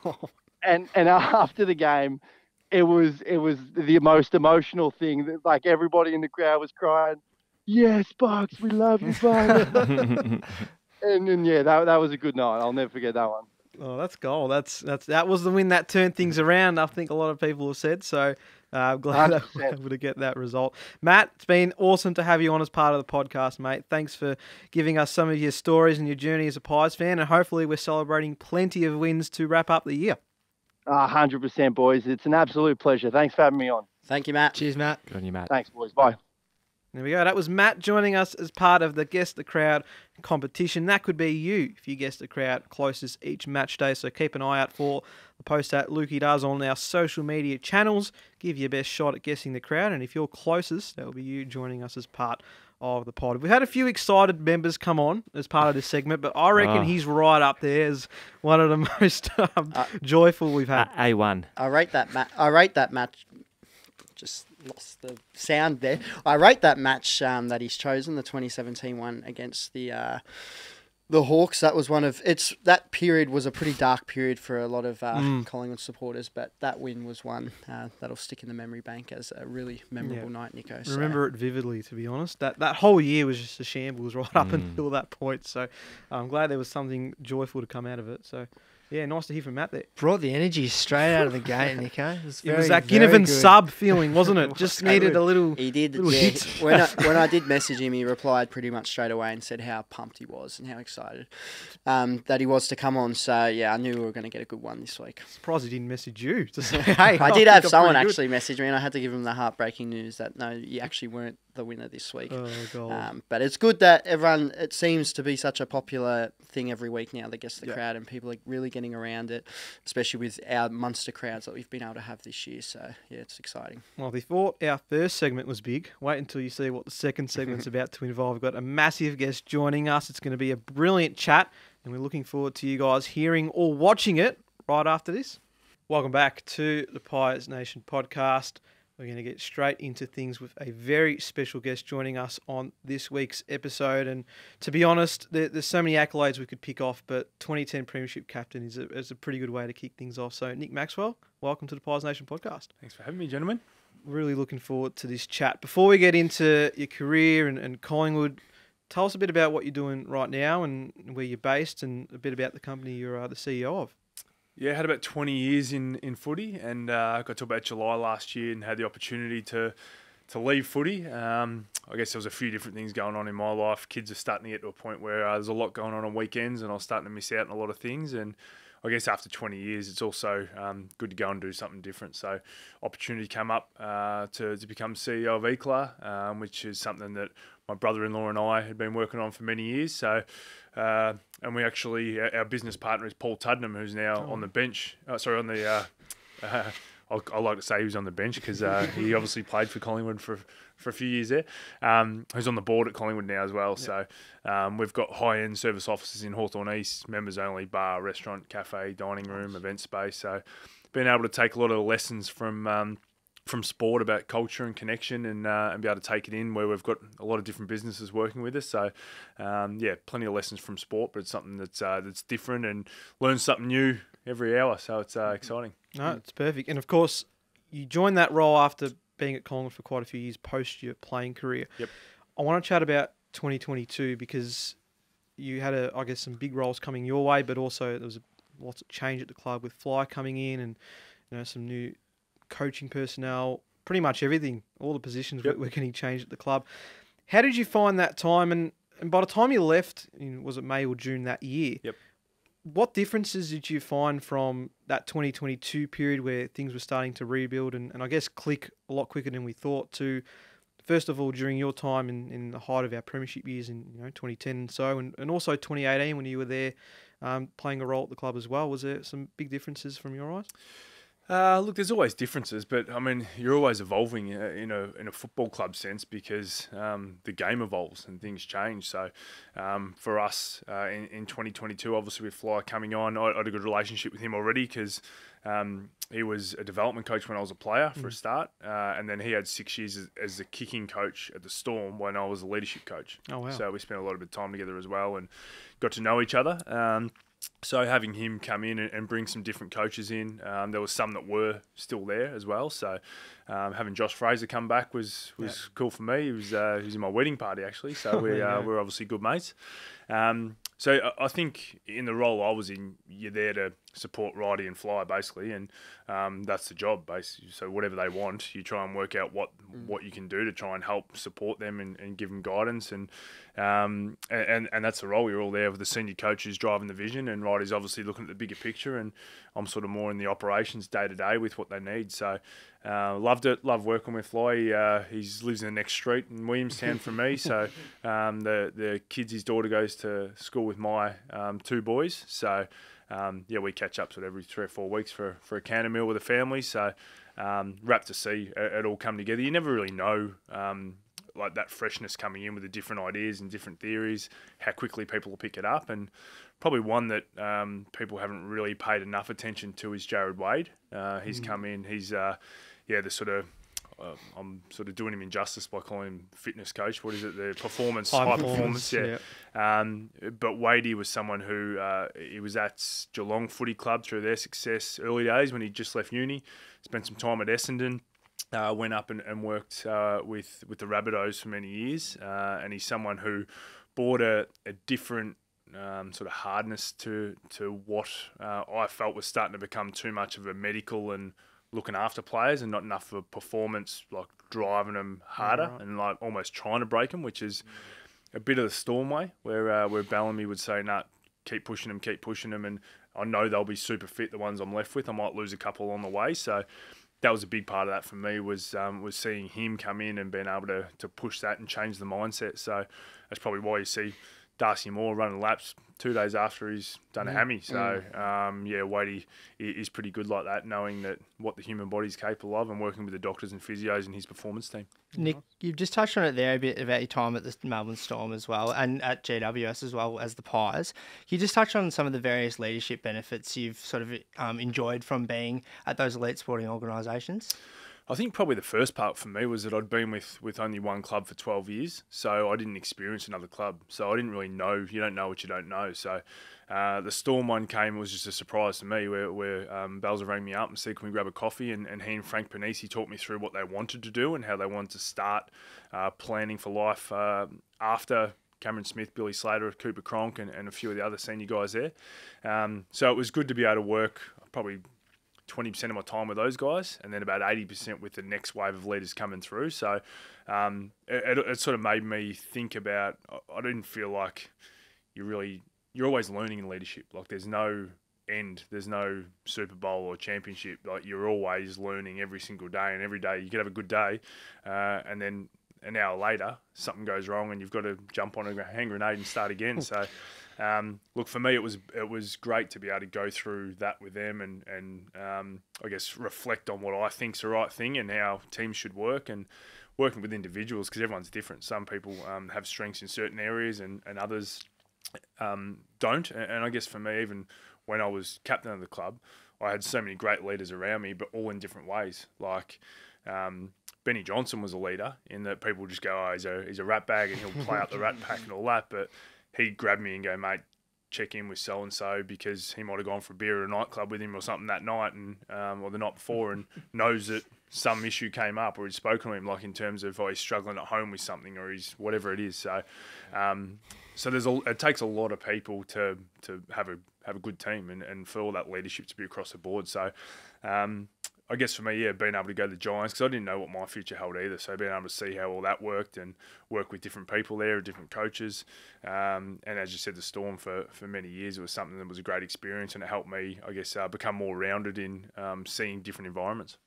and after the game, it was the most emotional thing. Everybody in the crowd was crying, "Yes, Bucks, we love you, Bucks." and that was a good night. I'll never forget that one. Oh, that's goal. That was the win that turned things around. I think a lot of people have said so. I'm glad that we're 100%. able to get that result. Matt, it's been awesome to have you on as part of the podcast, mate. Thanks for giving us some of your stories and your journey as a Pies fan, and hopefully we're celebrating plenty of wins to wrap up the year. 100%, boys. It's an absolute pleasure. Thanks for having me on. Thank you, Matt. Cheers, Matt. Good on you, Matt. Thanks, boys. Bye. There we go. That was Matt joining us as part of the Guess the Crowd competition. That could be you if you guess the crowd closest each match day. So keep an eye out for the post that Lukey does on our social media channels. Give your best shot at guessing the crowd. And if you're closest, that will be you joining us as part of the pod. We've had a few excited members come on as part of this segment, but I reckon he's right up there as one of the most joyful we've had. A1. I rate that match. Just lost the sound there. I rate that match that he's chosen, the 2017 one against the Hawks. That was that period was a pretty dark period for a lot of Collingwood supporters, but that win was one that'll stick in the memory bank as a really memorable night, Nico. So. Remember it vividly, to be honest. That whole year was just a shambles right up until that point. So I'm glad there was something joyful to come out of it. So. Yeah, nice to hear from Matt there. Brought the energy straight out of the gate, Nico. It was that Ginnivan sub feeling, wasn't it? Just needed a little. He did. Little Yeah, hit. when I did message him, he replied pretty much straight away and said how pumped he was and how excited that he was to come on. So yeah, I knew we were going to get a good one this week. Surprised he didn't message you to say, hey. I did have someone actually message me, and I had to give him the heartbreaking news that no, you actually weren't the winner this week. Oh, God. But it's good that everyone. It seems to be such a popular thing every week now that gets the crowd, and people are really getting around it, especially with our monster crowds that we've been able to have this year. So yeah, it's exciting. Well, if you thought our first segment was big, wait until you see what the second segment's about to involve. We've got a massive guest joining us. It's going to be a brilliant chat, and we're looking forward to you guys hearing or watching it right after this. Welcome back to the Pies Nation podcast. We're going to get straight into things with a very special guest joining us on this week's episode. And to be honest, there's so many accolades we could pick off, but 2010 Premiership captain is a pretty good way to kick things off. So, Nick Maxwell, welcome to the Pies Nation podcast. Thanks for having me, gentlemen. Really looking forward to this chat. Before we get into your career and Collingwood, tell us a bit about what you're doing right now and where you're based, and a bit about the company you're the CEO of. Yeah, I had about 20 years in footy, and got to about July last year and had the opportunity to leave footy. I guess there was a few different things going on in my life. Kids are starting to get to a point where there's a lot going on weekends, and I was starting to miss out on a lot of things. And I guess after 20 years, it's also good to go and do something different. So opportunity came up to become CEO of ECLA, which is something that my brother-in-law and I had been working on for many years. So, and we actually, our business partner is Paul Tuddenham, who's now on the bench. On the, I like to say he was on the bench because he obviously played for Collingwood for a few years there. Who's on the board at Collingwood now as well. Yep. So we've got high-end service offices in Hawthorn East, members only, bar, restaurant, cafe, dining room, event space. So being able to take a lot of the lessons from sport about culture and connection and be able to take it in where we've got a lot of different businesses working with us. So, plenty of lessons from sport, but it's something that's different and learn something new every hour. So it's exciting. No, it's perfect. And of course, you joined that role after being at Collingwood for quite a few years post your playing career. Yep. I want to chat about 2022 because you had, some big roles coming your way, but also there was lots of change at the club with Fly coming in and some new coaching personnel, pretty much everything, all the positions were getting changed at the club. How did you find that time? And by the time you left, was it May or June that year? Yep. What differences did you find from that 2022 period where things were starting to rebuild and I guess click a lot quicker than we thought to, first of all, during your time in the height of our premiership years in 2010 and so, and also 2018 when you were there playing a role at the club as well? Was there some big differences from your eyes? Look, there's always differences, but I mean, you're always evolving in a football club sense because the game evolves and things change. So for us in 2022, obviously with Fly coming on, I had a good relationship with him already because he was a development coach when I was a player for a start, and then he had 6 years as the kicking coach at the Storm when I was a leadership coach. Oh, wow. So we spent a lot of time together as well and got to know each other. So having him come in and bring some different coaches in, there was some that were still there as well. So having Josh Fraser come back was cool for me. He was in my wedding party actually, so we're obviously good mates. And So I think in the role I was in, you're there to support Righty and Fly basically, and that's the job basically. So whatever they want, you try and work out what you can do to try and help support them and give them guidance, and that's the role. You're all there with the senior coaches driving the vision, and Righty's obviously looking at the bigger picture, and I'm sort of more in the operations day to day with what they need. So loved it, loved working with Fly. He lives in the next street in Williamstown from me, so the kids, his daughter goes to school with my two boys, so we catch up sort of every 3 or 4 weeks for a can of meal with the family. So wrapped to see it all come together. You never really know like that freshness coming in with the different ideas and different theories, how quickly people will pick it up. And probably one that people haven't really paid enough attention to is Jared Wade. He's come in. He's the sort of I'm sort of doing him injustice by calling him fitness coach. What is it? The high performance. Yeah. But Wadey was someone who he was at Geelong Footy Club through their success early days when he just left uni. Spent some time at Essendon. Went up and worked with the Rabbitohs for many years. And he's someone who brought a different sort of hardness to what I felt was starting to become too much of a medical and looking after players and not enough of a performance, like driving them harder and like almost trying to break them, which is a bit of the Storm way, where Bellamy would say, "Nah, keep pushing them," and I know they'll be super fit. The ones I'm left with, I might lose a couple on the way, so that was a big part of that for me. Was seeing him come in and being able to push that and change the mindset. So that's probably why you see Darcy Moore running laps 2 days after he's done a hammy. So, Wadey is pretty good like that, knowing that what the human body's capable of and working with the doctors and physios and his performance team. Nick, you've just touched on it there a bit about your time at the Melbourne Storm as well and at GWS as well as the Pies. Can you just touch on some of the various leadership benefits you've sort of enjoyed from being at those elite sporting organisations? I think probably the first part for me was that I'd been with only one club for 12 years, so I didn't experience another club. So I didn't really know. You don't know what you don't know. So the Storm one came, it was just a surprise to me where Belzer rang me up and said, "Can we grab a coffee?" And he and Frank Panisi talked me through what they wanted to do and how they wanted to start planning for life after Cameron Smith, Billy Slater, Cooper Cronk and a few of the other senior guys there. So it was good to be able to work probably 20% of my time with those guys and then about 80% with the next wave of leaders coming through. So it sort of made me think about, I didn't feel like you're always learning in leadership. Like there's no end, there's no Super Bowl or championship. Like you're always learning every single day, and every day you could have a good day and then an hour later something goes wrong and you've got to jump on a hand grenade and start again. So look, for me, it was great to be able to go through that with them and I guess reflect on what I think's the right thing and how teams should work, and working with individuals because everyone's different. Some people have strengths in certain areas and others don't. And I guess for me, even when I was captain of the club, I had so many great leaders around me, but all in different ways. Like Benny Johnson was a leader in that people just go, "Oh, he's a rat bag and he'll play up the rat pack and all that," but he'd grab me and go, "Mate, check in with so-and-so because he might have gone for a beer at a nightclub with him or something that night and or the night before and knows that some issue came up or he'd spoken to him, like in terms of he's struggling at home with something or he's whatever it is." So so it takes a lot of people to have a good team and for all that leadership to be across the board. So I guess for me, being able to go to the Giants, because I didn't know what my future held either. So being able to see how all that worked and work with different people there, different coaches. And as you said, the Storm for many years, it was something that was a great experience and it helped me, I guess, become more rounded in seeing different environments.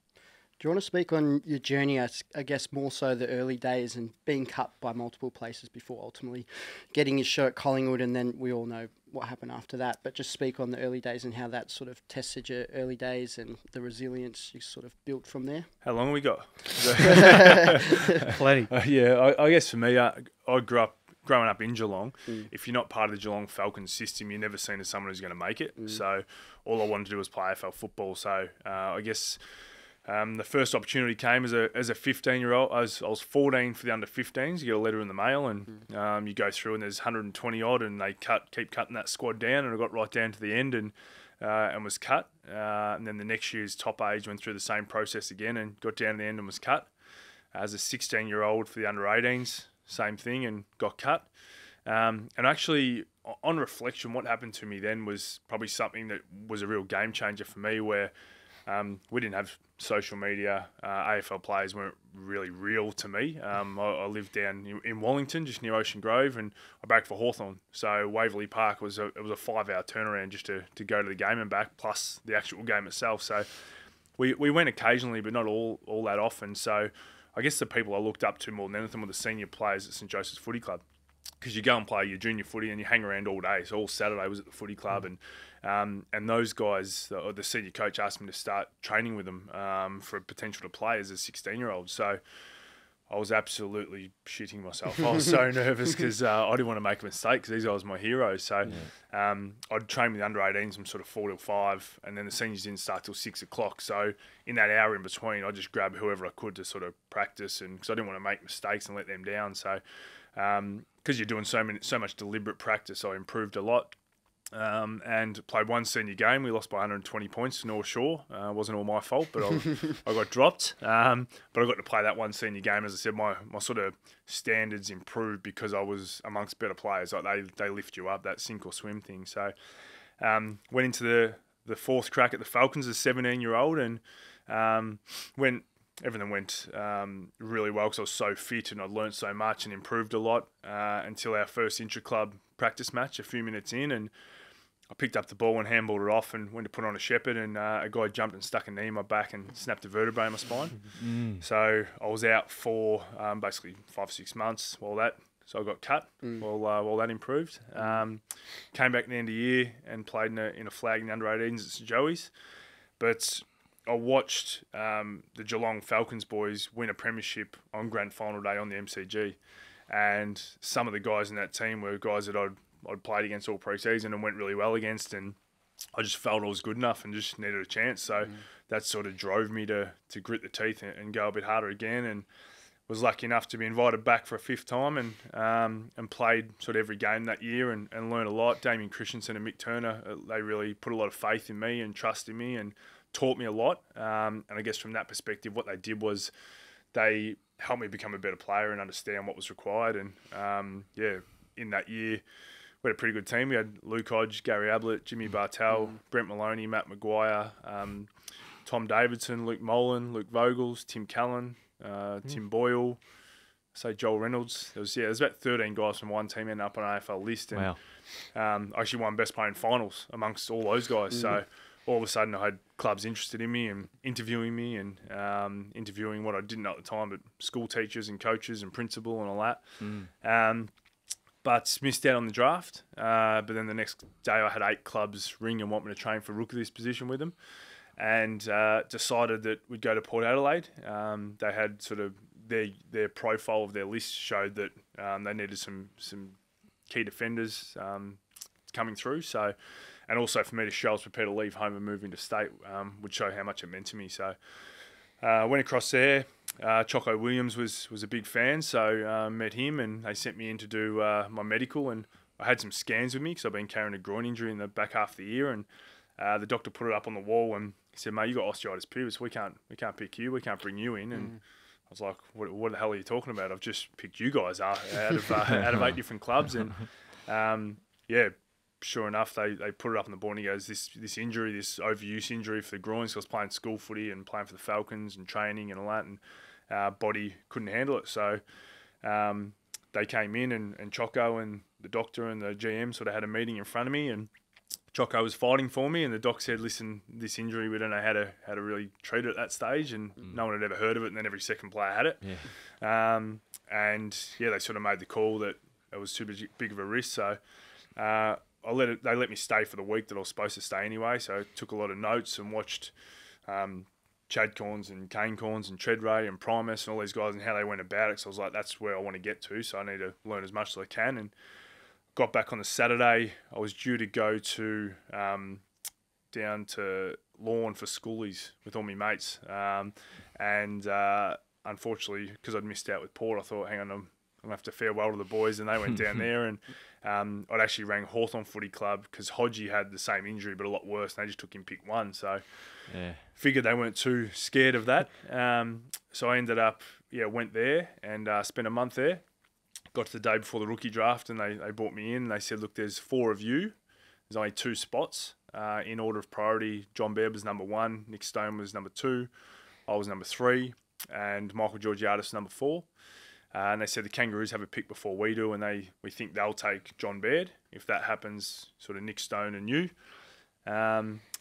Do you want to speak on your journey, I guess more so the early days and being cut by multiple places before ultimately getting your show at Collingwood, and then we all know what happened after that, but just speak on the early days and how that sort of tested your early days and the resilience you sort of built from there? How long have we got? Plenty. I guess for me, I growing up in Geelong, if you're not part of the Geelong Falcons system, you're never seen as someone who's going to make it. So all I wanted to do was play AFL football. So I guess the first opportunity came as a 15-year-old. I was 14 for the under 15s. You get a letter in the mail, and you go through, and there's 120 odd, and they keep cutting that squad down, and I got right down to the end and was cut. And then the next year's top age went through the same process again, and got down to the end and was cut. As a 16-year-old for the under 18s, same thing, and got cut. And actually, on reflection, what happened to me then was probably something that was a real game changer for me, where we didn't have social media. AFL players weren't really real to me. I lived down in Wallington, just near Ocean Grove, and I backed for Hawthorn. So Waverley Park was a 5-hour turnaround just to go to the game and back, plus the actual game itself. So we went occasionally, but not all that often. So I guess the people I looked up to more than anything were the senior players at St Joseph's Footy Club, because you go and play your junior footy and you hang around all day. So all Saturday was at the footy club, and those guys, the senior coach asked me to start training with them for potential to play as a 16-year-old. So I was absolutely shitting myself. I was so nervous because I didn't want to make a mistake, because these guys were my heroes. So I'd train with the under-18s from sort of 4 till 5, and then the seniors didn't start till 6 o'clock. So in that hour in between, I just grabbed whoever I could to sort of practice, and because I didn't want to make mistakes and let them down. So because you're doing so much deliberate practice, I improved a lot. And played one senior game. We lost by 120 points to North Shore. Wasn't all my fault, but I got dropped. But I got to play that one senior game. As I said, my sort of standards improved because I was amongst better players. Like they lift you up, that sink or swim thing. So went into the fourth crack at the Falcons as a 17-year-old, and everything went really well because I was so fit and I'd learnt so much and improved a lot until our first intra-club practice match a few minutes in, and I picked up the ball and handballed it off and went to put on a shepherd, and a guy jumped and stuck a knee in my back and snapped a vertebrae in my spine. So I was out for basically 5 or 6 months so I got cut while that improved. Came back at the end of the year and played in a flag in the under-18s at St Joey's. But I watched the Geelong Falcons boys win a premiership on grand final day on the MCG. And some of the guys in that team were guys that I'd played against all pre-season and went really well against, and I just felt I was good enough and just needed a chance. So that sort of drove me to grit the teeth and go a bit harder again, and was lucky enough to be invited back for a 5th time, and played sort of every game that year and learned a lot. Damien Christensen and Mick Turner, they really put a lot of faith in me and trust in me and taught me a lot. And I guess from that perspective, what they did was they helped me become a better player and understand what was required. And in that year, we had a pretty good team. We had Luke Hodge, Gary Ablett, Jimmy Bartel, Brent Maloney, Matt Maguire, Tom Davidson, Luke Molan, Luke Vogels, Tim Callan, Tim Boyle, Joel Reynolds. There's about 13 guys from one team ending up on an AFL list. And, I actually won best player in finals amongst all those guys. So all of a sudden I had clubs interested in me and interviewing me, and interviewing what I didn't know at the time, but school teachers and coaches and principal and all that. But missed out on the draft. But then the next day I had 8 clubs ring and want me to train for rook of this position with them, and decided that we'd go to Port Adelaide. They had sort of their profile of their list showed that they needed some key defenders coming through. So, and also for me to show I was prepared to leave home and move into state would show how much it meant to me. So went across there. Choco Williams was a big fan, so met him, and they sent me in to do my medical, and I had some scans with me because I've been carrying a groin injury in the back half of the year, and the doctor put it up on the wall and he said, "Mate, you got osteitis pubis. We can't pick you. We can't bring you in." And I was like, "What the hell are you talking about? I've just picked you guys out of 8 different clubs." And sure enough, they put it up on the board, and he goes, this injury, this overuse injury for the groin, so I was playing school footy and playing for the Falcons and training and all that, and body couldn't handle it. So they came in, and Choco and the doctor and the GM sort of had a meeting in front of me, and Choco was fighting for me, and the doc said, "Listen, this injury, we don't know how to really treat it at that stage," and no one had ever heard of it, and then every second player had it. They sort of made the call that it was too big of a risk. So they let me stay for the week that I was supposed to stay anyway. So I took a lot of notes and watched Chad Corns and Kane Corns and Treadray and Primus and all these guys and how they went about it. So I was like, that's where I want to get to. So I need to learn as much as I can. And got back on the Saturday. I was due to go to down to Lawn for schoolies with all my mates. Unfortunately, because I'd missed out with Port, I thought, hang on, I'm going to have to farewell to the boys. And they went down there, and I'd actually rang Hawthorn Footy Club because Hodgie had the same injury but a lot worse, and they just took him pick 1. So figured they weren't too scared of that. So I ended up, went there and spent a month there. got to the day before the rookie draft, and they brought me in. And they said, look, there's 4 of you. There's only 2 spots. In order of priority, John Baird was number 1, Nick Stone was number 2, I was number 3, and Michael Georgiadis was number 4. And they said the Kangaroos have a pick before we do, and we think they'll take John Baird. If that happens, sort of Nick Stone and you.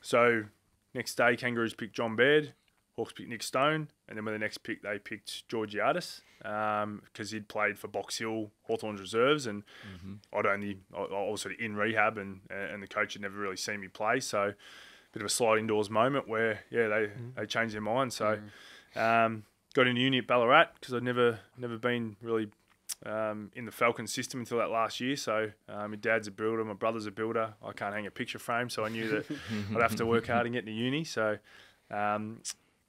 So next day, Kangaroos picked John Baird, Hawks picked Nick Stone, and then with the next pick, they picked Georgiadis because he'd played for Box Hill, Hawthorns reserves, and I was sort of in rehab, and the coach had never really seen me play, so bit of a slide indoors moment where they changed their mind. So got into uni at Ballarat because I'd never been really in the Falcon system until that last year. So my dad's a builder, my brother's a builder. I can't hang a picture frame, so I knew that I'd have to work hard and get into uni. So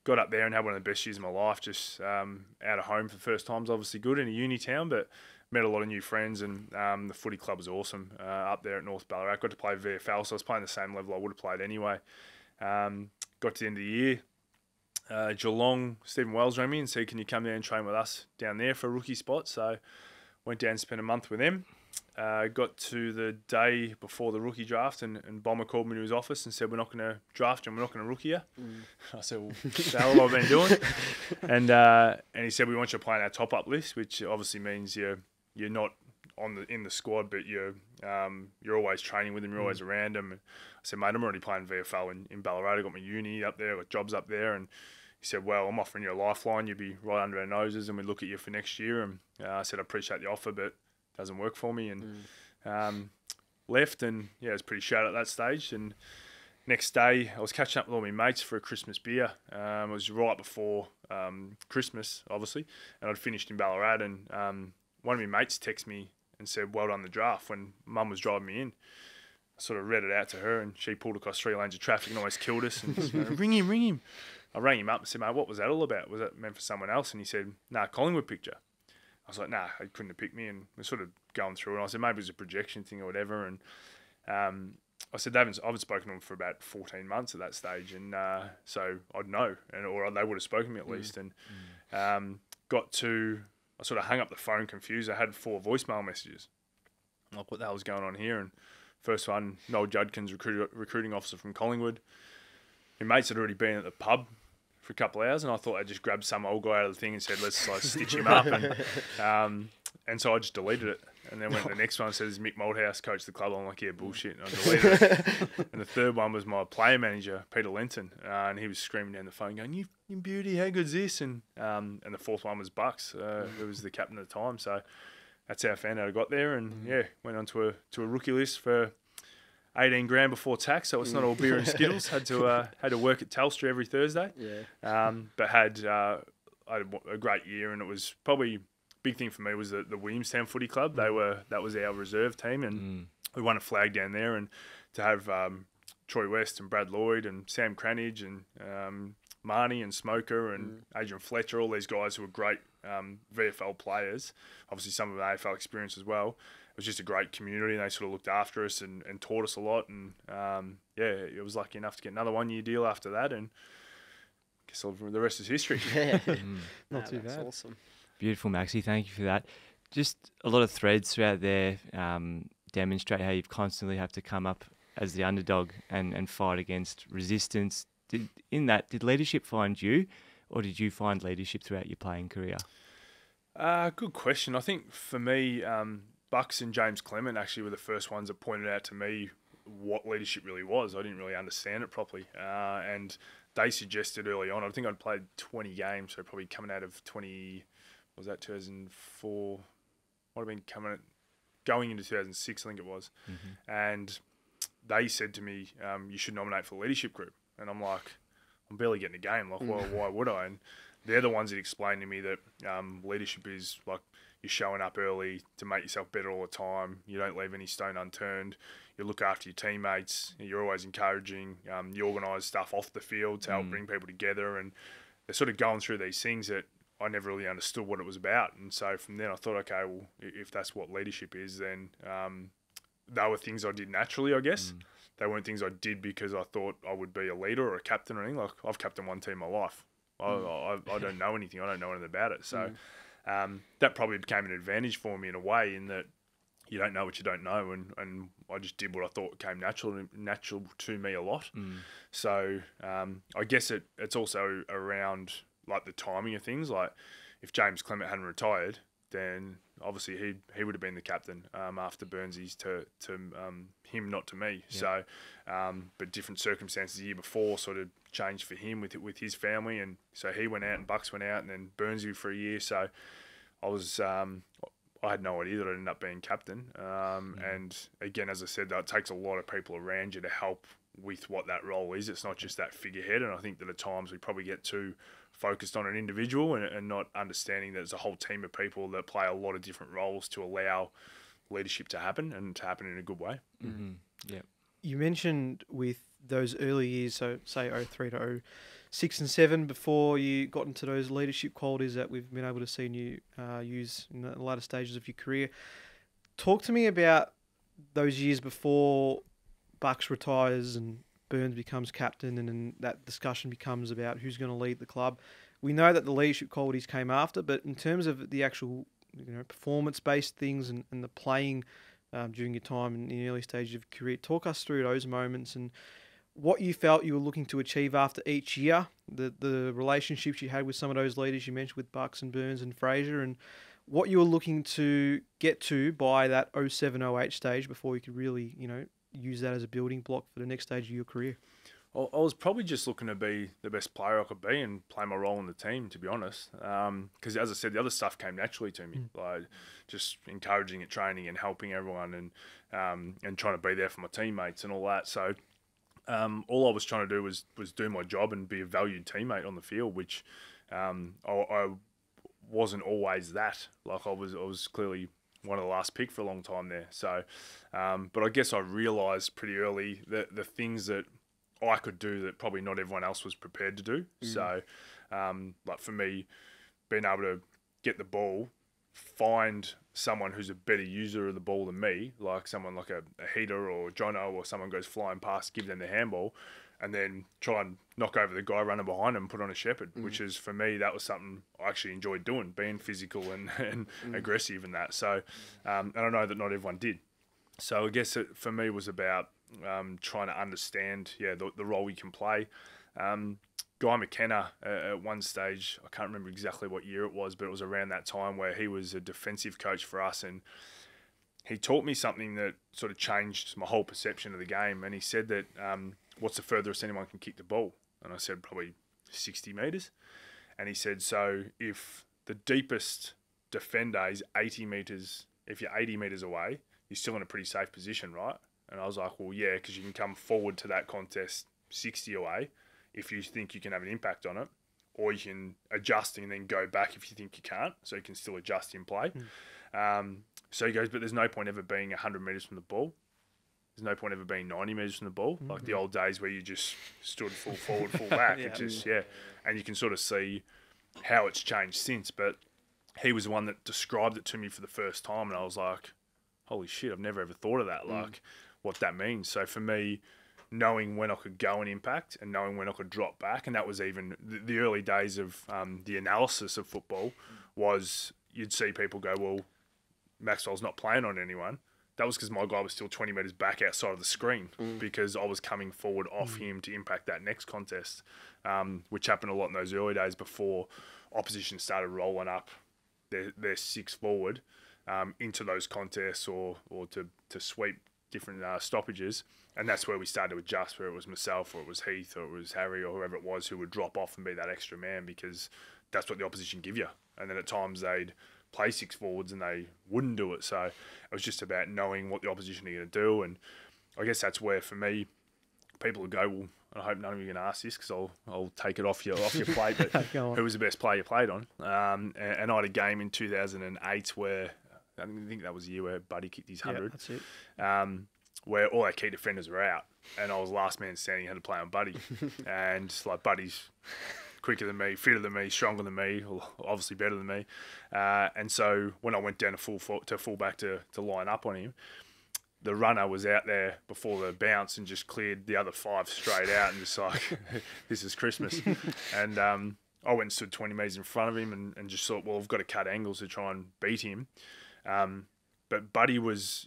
got up there and had one of the best years of my life, just out of home for the first time. It's obviously good in a uni town, but met a lot of new friends, and the footy club was awesome up there at North Ballarat. Got to play VFL, so I was playing the same level I would have played anyway. Got to the end of the year. Geelong, Stephen Wells rang me and said, can you come down and train with us down there for a rookie spot? So went down and spent a month with them. Got to the day before the rookie draft, and Bomber called me to his office and said, we're not going to draft you and we're not going to rookie you. I said, well, that's the hell I've been doing. And he said, we want you to play on our top-up list, which obviously means you're not in the squad, but you're always training with them, you're always around them. And I said, mate, I'm already playing VFL in Ballarat. I got my uni up there, I got jobs up there, and he said, well, I'm offering you a lifeline. You'd be right under our noses, and we'd look at you for next year. And I said, I appreciate the offer, but it doesn't work for me. And left, and it was pretty shattered at that stage. And next day, I was catching up with all my mates for a Christmas beer. It was right before Christmas, obviously, and I'd finished in Ballarat. And one of my mates texted me and said, well done the draft, when Mum was driving me in. I sort of read it out to her, and she pulled across 3 lanes of traffic and almost killed us. And just went, ring him. I rang him up and said, mate, what was that all about? Was that meant for someone else? And he said, nah, Collingwood picked you. I was like, nah, they couldn't have picked me. And we're sort of going through it. And I said, maybe it was a projection thing or whatever. And I said, I haven't spoken to them for about 14 months at that stage. And so I'd know, or they would have spoken to me at least. And I sort of hung up the phone confused. I had 4 voicemail messages. I'm like, what the hell's going on here? And first one, Noel Judkins, recruiting officer from Collingwood. My mates had already been at the pub for a couple of hours, and I thought I'd just grab some old guy out of the thing and said, let's stitch him up. And so I just deleted it. And then went to the next one and said, "Is Mick Malthouse coach the club?" I'm like, yeah, bullshit. And I deleted it. And the third one was my player manager, Peter Lenton. And he was screaming down the phone going, you beauty, how good's this? And the fourth one was Bucks, who was the captain at the time. So that's how I found out I got there. And went on to a rookie list for 18 grand before tax. So it's not all beer and Skittles. Had to work at Telstra every Thursday. But had a great year, and it was probably big thing for me was the Williamstown Footy Club. That was our reserve team, and we won a flag down there. And to have Troy West and Brad Lloyd and Sam Cranage and Marnie and Smoker and Adrian Fletcher, all these guys who were great VFL players, obviously some of the AFL experience as well. It was just a great community, and they sort of looked after us and taught us a lot. And it was lucky enough to get another 1-year deal after that, and I guess the rest is history. Not too bad. Awesome. Beautiful, Maxie. Thank you for that. Just a lot of threads throughout there demonstrate how you've constantly have to come up as the underdog and fight against resistance. Did leadership find you, or did you find leadership throughout your playing career? Good question. I think for me, Bucks and James Clement actually were the first ones that pointed out to me what leadership really was. I didn't really understand it properly. And they suggested early on, I think I'd played 20 games, so probably coming out of 2004, might have been going into 2006, I think it was. And they said to me, you should nominate for the leadership group. And I'm like, I'm barely getting a game. Like, well, why would I? And they're the ones that explained to me that leadership is like you're showing up early to make yourself better all the time. You don't leave any stone unturned. You look after your teammates. You're always encouraging. You organise stuff off the field to help bring people together. And they're sort of going through these things that I never really understood what it was about. And so from then I thought, okay, well, if that's what leadership is, then they were things I did naturally, I guess. They weren't things I did because I thought I would be a leader or a captain or anything. Like, I've captained one team in my life. I don't know anything. I don't know anything about it. So that probably became an advantage for me in a way, in that you don't know what you don't know, and I just did what I thought came natural to me a lot. So I guess it's also around like the timing of things. Like if James Clement hadn't retired, then obviously he would have been the captain after Burnsies to him, not to me. Yeah. So, but different circumstances the year before sort of changed for him with his family, and so he went out and Bucks went out, and then Burnsy for a year. So I had no idea that I'd end up being captain. And again, as I said, that takes a lot of people around you to help with what that role is. It's not just that figurehead, and I think that at times we probably get too focused on an individual and not understanding that there's a whole team of people that play a lot of different roles to allow leadership to happen, and to happen in a good way. Yeah. You mentioned with those early years, so say 03 to 06 and 07, before you got into those leadership qualities that we've been able to see you use in the latter stages of your career. Talk to me about those years before Bucks retires and Burns becomes captain, and then that discussion becomes about who's going to lead the club. We know that the leadership qualities came after, but in terms of the actual performance-based things and the playing during your time in the early stages of your career, talk us through those moments and what you felt you were looking to achieve after each year, the relationships you had with some of those leaders you mentioned with Bucks and Burns and Fraser, and what you were looking to get to by that 07-08 stage before you could really, use that as a building block for the next stage of your career. I was probably just looking to be the best player I could be and play my role in the team, to be honest. Because as I said, the other stuff came naturally to me, like just encouraging at training and helping everyone, and trying to be there for my teammates and all that. So all I was trying to do was do my job and be a valued teammate on the field, which I wasn't always that. Like I was clearly one of the last pick for a long time there. So, but I guess I realised pretty early that the things that I could do that probably not everyone else was prepared to do. So, like for me, being able to get the ball, find someone who's a better user of the ball than me, like someone like a Heater or Jono, or someone goes flying past, give them the handball, and then try and knock over the guy running behind him and put on a shepherd, which is, for me, that was something I actually enjoyed doing, being physical and aggressive in that. So, and I know that not everyone did. So I guess it, for me, was about trying to understand, the role you can play. Guy McKenna, at one stage, I can't remember exactly what year it was, but it was around that time where he was a defensive coach for us, and he taught me something that sort of changed my whole perception of the game. And he said that, what's the furthest anyone can kick the ball? And I said, probably 60 metres. And he said, so if the deepest defender is 80 metres, if you're 80 metres away, you're still in a pretty safe position, right? And I was like, well, yeah, because you can come forward to that contest 60 away if you think you can have an impact on it, or you can adjust and then go back if you think you can't, so you can still adjust in play. So he goes, but there's no point ever being 100 metres from the ball. There's no point ever being 90 metres from the ball, like the old days where you just stood full forward, full back. It just, and you can sort of see how it's changed since. But he was the one that described it to me for the first time, and I was like, holy shit, I've never ever thought of that, like what that means. So for me, knowing when I could go and impact and knowing when I could drop back, and that was even the early days of the analysis of football, was you'd see people go, well, Maxwell's not playing on anyone. That was because my guy was still 20 metres back outside of the screen because I was coming forward off him to impact that next contest, which happened a lot in those early days before opposition started rolling up their six forward into those contests or to sweep different stoppages. And that's where we started to adjust, where it was myself or it was Heath or it was Harry or whoever it was who would drop off and be that extra man, because that's what the opposition give you. And then at times they'd play six forwards and they wouldn't do it. So it was just about knowing what the opposition are going to do. And I guess that's where, for me, people would go, well, I hope none of you are going to ask this because I'll take it off your plate, but who was the best player you played on? And I had a game in 2008 where, I think that was the year where Buddy kicked his 100. Yeah, that's it. Where all our key defenders were out, and I was last man standing, had to play on Buddy. And like, Buddy's quicker than me, fitter than me, stronger than me, obviously better than me. And so when I went down to full back to line up on him, the runner was out there before the bounce and just cleared the other five straight out, and just like, this is Christmas. And I went and stood 20 metres in front of him and just thought, well, I've got to cut angles to try and beat him. But Buddy he was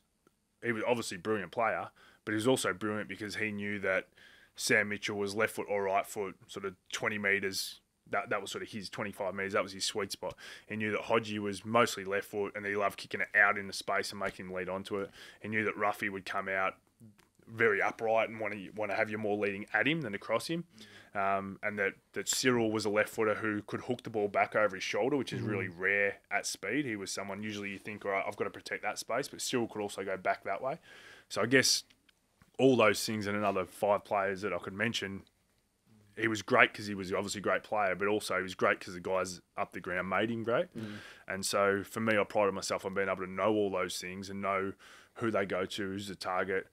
obviously a brilliant player, but he was also brilliant because he knew that Sam Mitchell was left foot or right foot, sort of 20 metres. That was sort of his 25 metres. That was his sweet spot. He knew that Hodgie was mostly left foot and he loved kicking it out into space and making him lead onto it. He knew that Ruffy would come out very upright and want to have you more leading at him than across him. And that Cyril was a left footer who could hook the ball back over his shoulder, which is really rare at speed. He was someone usually you think, all right, I've got to protect that space, but Cyril could also go back that way. So I guess all those things and another 5 players that I could mention, he was great because he was obviously a great player, but also he was great because the guys up the ground made him great. And so for me, I prided myself on being able to know all those things and know who they go to, who's the target,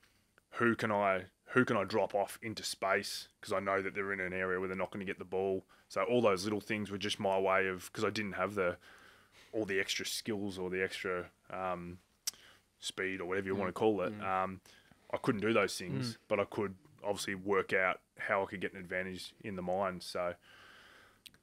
who can I drop off into space because I know that they're in an area where they're not going to get the ball. So all those little things were just my way of, because I didn't have all the extra skills or the extra speed or whatever you want to call it. I couldn't do those things, but I could obviously work out how I could get an advantage in the mind. So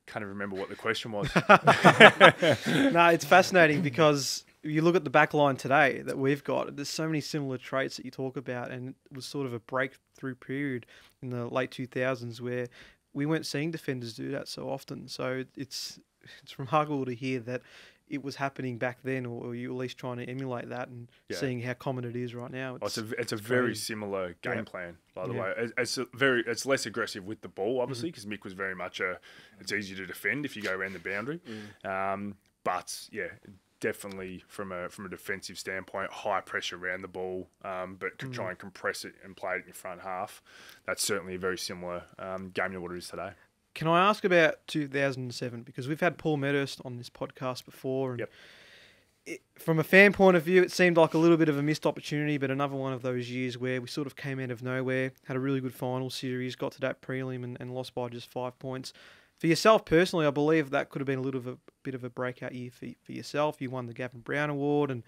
can't even remember what the question was. No, it's fascinating because you look at the back line today that we've got, there's so many similar traits that you talk about, and it was sort of a breakthrough period in the late 2000s where we weren't seeing defenders do that so often. So it's remarkable to hear that it was happening back then, or you at least trying to emulate that and seeing how common it is right now. It's a very similar game plan, by the way. It's less aggressive with the ball, obviously, because Mick was very much it's easy to defend if you go around the boundary. But yeah, definitely from a defensive standpoint, high pressure around the ball, but could try and compress it and play it in your front half. That's certainly a very similar game to what it is today. Can I ask about 2007? Because we've had Paul Medhurst on this podcast before. And from a fan point of view, it seemed like a little bit of a missed opportunity, but another one of those years where we sort of came out of nowhere, had a really good final series, got to that prelim and lost by just 5 points. For yourself personally, I believe that could have been a bit of a breakout year for yourself. You won the Gavin Brown Award and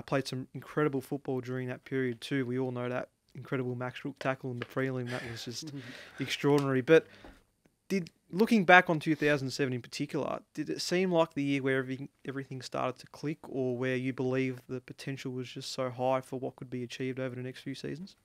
played some incredible football during that period too. We all know that incredible Max Rook tackle in the prelim. That was just extraordinary. But looking back on 2007 in particular, did it seem like the year where everything started to click, or where you believe the potential was just so high for what could be achieved over the next few seasons?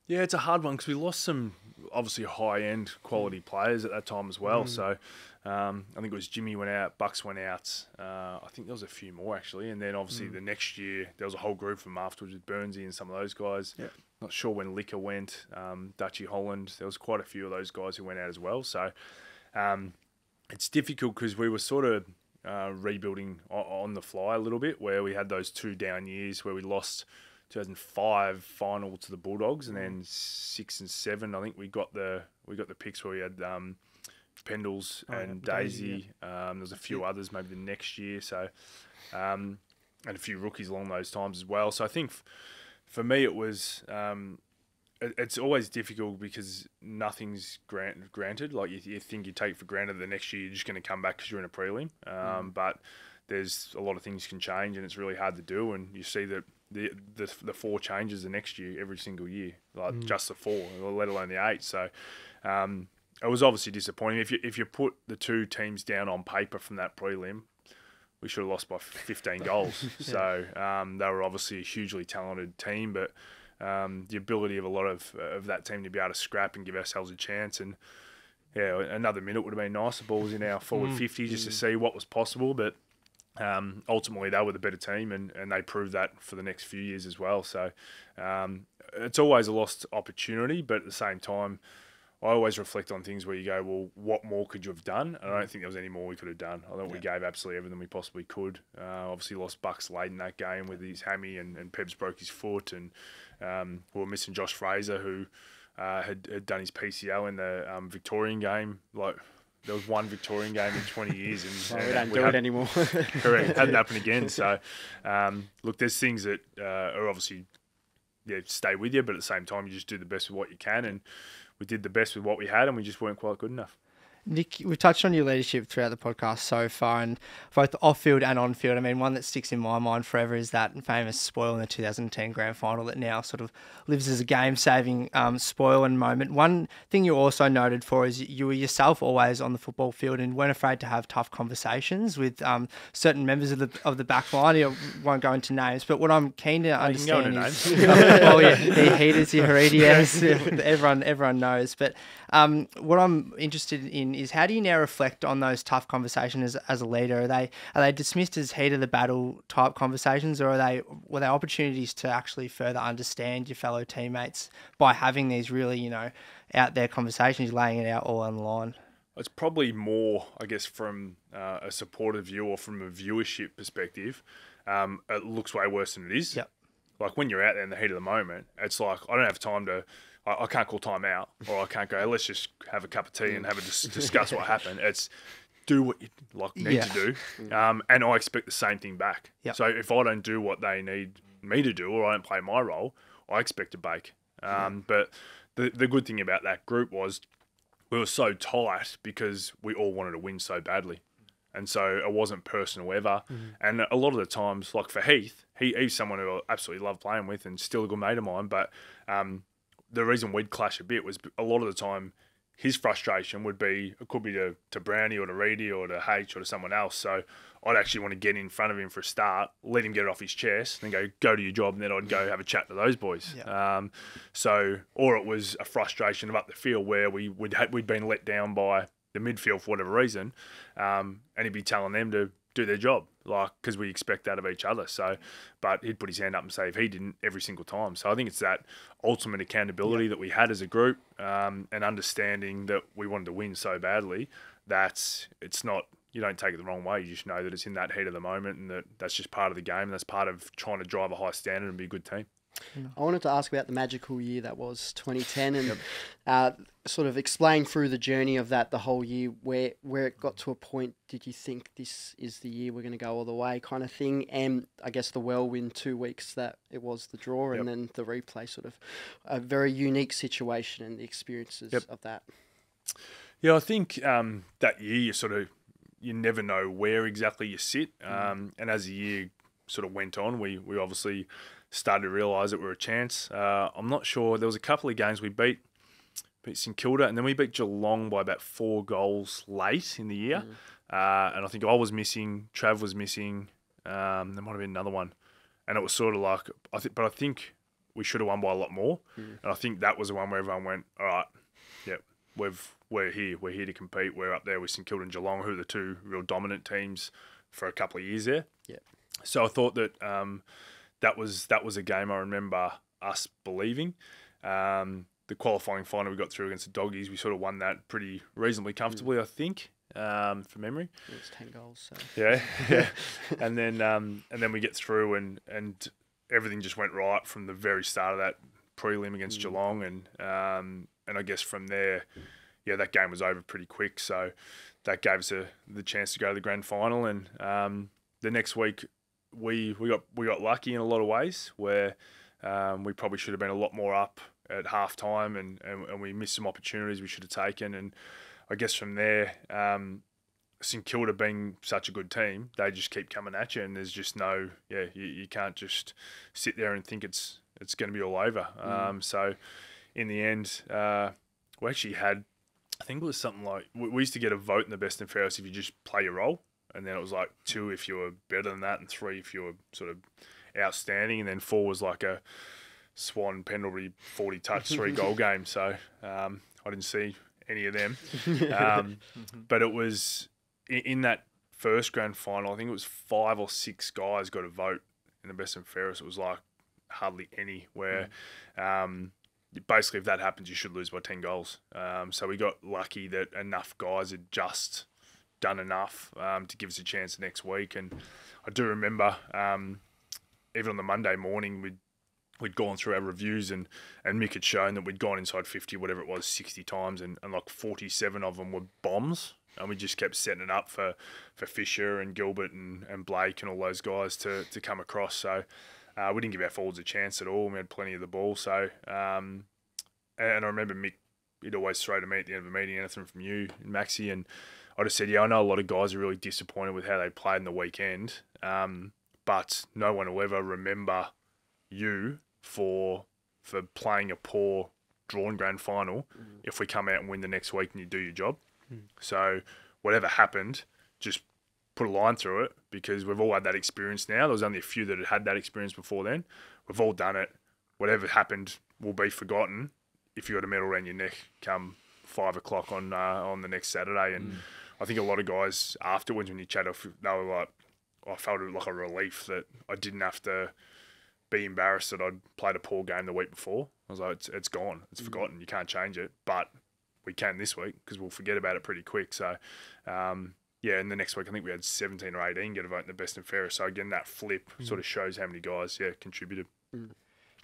Yeah, it's a hard one because we lost some obviously high-end quality players at that time as well. So I think it was Jimmy went out, Bucks went out. I think there was a few more actually. And then obviously the next year there was a whole group from afterwards with Burnsy and some of those guys. Yeah. Not sure when Licker went, Dutchy Holland. There was quite a few of those guys who went out as well. So it's difficult because we were sort of rebuilding on the fly a little bit, where we had those 2 down years where we lost 2005 final to the Bulldogs, and then 6 and 7 I think we got the picks where we had Pendles and Daisy. There was a few others maybe the next year. So and a few rookies along those times as well. So I think for me it was it's always difficult because nothing's granted. Like you think you take for granted the next year you're just going to come back because you're in a prelim. But there's a lot of things can change, and it's really hard to do. And you see that the 4 changes the next year every single year, like just the 4, let alone the 8. So it was obviously disappointing. If you put the 2 teams down on paper from that prelim, we should have lost by 15 goals. So they were obviously a hugely talented team, but the ability of a lot of that team to be able to scrap and give ourselves a chance. And yeah, another minute would have been nice. The ball was in our forward 50 just to see what was possible, but ultimately they were the better team, and they proved that for the next few years as well. So it's always a lost opportunity, but at the same time, I always reflect on things where you go, well, what more could you have done? And I don't think there was any more we could have done. I think we gave absolutely everything we possibly could. Obviously lost Bucks late in that game with his hammy, and Pebs broke his foot, and we were missing Josh Fraser, who had done his PCO in the Victorian game. Like, there was one Victorian game in 20 years. And we don't do it anymore. Correct. It hadn't happened again. So, look, there's things that are obviously stay with you, but at the same time, you just do the best with what you can. And we did the best with what we had, and we just weren't quite good enough. Nick, we've touched on your leadership throughout the podcast so far, and both off-field and on-field. I mean, one that sticks in my mind forever is that famous spoil in the 2010 Grand Final that now sort of lives as a game-saving spoil and moment. One thing you're also noted for is you were yourself always on the football field and weren't afraid to have tough conversations with certain members of the back line. I won't go into names, but what I'm keen to understand is... well, yeah, the Heaters, your Heredians, everyone knows. But what I'm interested in is how do you now reflect on those tough conversations as a leader? Are they dismissed as heat of the battle type conversations, or were they opportunities to actually further understand your fellow teammates by having these really, out there conversations, laying it out all on the line? It's probably more, I guess, from a supportive view or from a viewership perspective. It looks way worse than it is. Yep. Like when you're out there in the heat of the moment, it's like I don't have time to. I can't call time out, or I can't go, hey, let's just have a cup of tea and have a discuss what happened. It's do what you need to do. And I expect the same thing back. Yep. So if I don't do what they need me to do, or I don't play my role, I expect to bake. But the good thing about that group was we were so tight because we all wanted to win so badly. And so it wasn't personal ever. And a lot of the times, like for Heath, he's someone who I absolutely love playing with and still a good mate of mine. But the reason we'd clash a bit was a lot of the time his frustration would be, it could be to Brownie or to Reedy or to H or to someone else. So I'd actually want to get in front of him for a start, let him get it off his chest, and then go to your job, and then I'd go have a chat to those boys. Yeah. Or it was a frustration of up the field where we'd been let down by the midfield for whatever reason, and he'd be telling them to do their job, because we expect that of each other. So, but he'd put his hand up and say if he didn't every single time. So I think it's that ultimate accountability that we had as a group, and understanding that we wanted to win so badly that it's not, you don't take it the wrong way. You just know that it's in that heat of the moment, and that's just part of the game. That's part of trying to drive a high standard and be a good team. I wanted to ask about the magical year that was 2010 and sort of explain through the journey of that the whole year, where it got to a point. Did you think this is the year we're going to go all the way kind of thing? And I guess the whirlwind 2 weeks that it was the draw and then the replay, sort of a very unique situation and the experiences of that. Yeah, I think that year you never know where exactly you sit. And as the year sort of went on, we obviously started to realise that we were a chance. I'm not sure. There was a couple of games we beat St Kilda, and then we beat Geelong by about 4 goals late in the year. And I think I was missing, Trav was missing. There might have been another one, and it was sort of like I think we should have won by a lot more. And I think that was the one where everyone went, all right, we're here to compete. We're up there with St Kilda and Geelong, who are the two real dominant teams for a couple of years there. Yeah. So I thought that that was a game I remember us believing. The qualifying final we got through against the Doggies, we sort of won that pretty reasonably comfortably, I think, from memory. It was 10 goals. So. Yeah. and then we get through and everything just went right from the very start of that prelim against Geelong, and I guess from there, that game was over pretty quick. So that gave us the chance to go to the grand final, and the next week we got lucky in a lot of ways where we probably should have been a lot more up at half time, and we missed some opportunities we should have taken. And I guess from there, St Kilda being such a good team, they just keep coming at you, and there's just no, you can't just sit there and think it's going to be all over. So in the end, we actually had, I think it was something like, we used to get a vote in the best and fairest if you just play your role. And then it was like 2 if you were better than that, and 3 if you were sort of outstanding. And then 4 was like a Swan, Pendlebury, 40 touch, 3 goal game. So I didn't see any of them. But it was in that first grand final, I think it was 5 or 6 guys got a vote in the best and fairest. It was like hardly any, where basically if that happens, you should lose by 10 goals. So we got lucky that enough guys had just done enough to give us a chance next week. And I do remember even on the Monday morning we'd gone through our reviews, and Mick had shown that we'd gone inside 50, whatever it was, 60 times, and like 47 of them were bombs, and we just kept setting it up for Fisher and Gilbert and Blake and all those guys to come across. So we didn't give our forwards a chance at all. We had plenty of the ball. So and I remember Mick he'd always throw to me at the end of a meeting, anything from you and Maxi, and I just said, yeah, I know a lot of guys are really disappointed with how they played in the weekend, but no one will ever remember you for playing a poor drawn grand final if we come out and win the next week and you do your job. So whatever happened, just put a line through it, because we've all had that experience now. There was only a few that had that experience before then. We've all done it. Whatever happened will be forgotten if you got a medal around your neck come 5 o'clock on the next Saturday. And I think a lot of guys afterwards, when you chat, they were like, I felt like a relief that I didn't have to be embarrassed that I'd played a poor game the week before. I was like, it's gone. It's forgotten. You can't change it. But we can this week, because we'll forget about it pretty quick. So, yeah, and the next week I think we had 17 or 18 get a vote in the best and fairest. So, again, that flip sort of shows how many guys, contributed.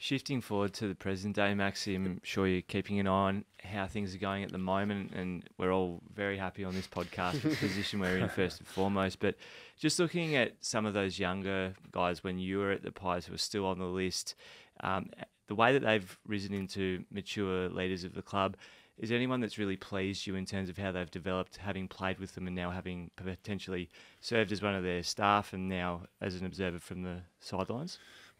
Shifting forward to the present day, Maxi, I'm sure you're keeping an eye on how things are going at the moment, and we're all very happy on this podcast with the position we're in first and foremost. But just looking at some of those younger guys when you were at the Pies who were still on the list, the way that they've risen into mature leaders of the club, is there anyone that's really pleased you in terms of how they've developed, having played with them and now having potentially served as one of their staff and now as an observer from the sidelines?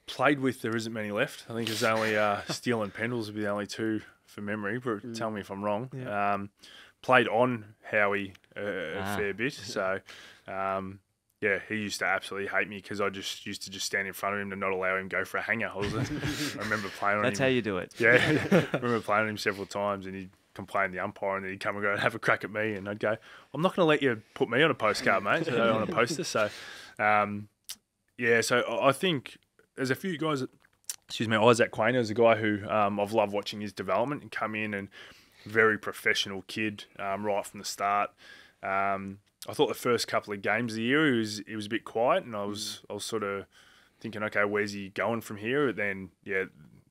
Played with, there isn't many left. I think there's only Steele and Pendles would be the only two from memory, but tell me if I'm wrong. Yeah. Played on Howie a fair bit. So, he used to absolutely hate me because I just used to just stand in front of him to not allow him to go for a hanger. I remember playing on him. That's how you do it. Yeah. I remember playing on him several times, and he'd complain to the umpire, and then he'd come and go and have a crack at me, and I'd go, I'm not going to let you put me on a postcard, mate, on a poster. So, so I think there's a few guys Isaac Quainer is a guy who I've loved watching his development and come in, and very professional kid right from the start. I thought the first couple of games of the year he was a bit quiet, and I was sort of thinking, okay, where's he going from here? But then,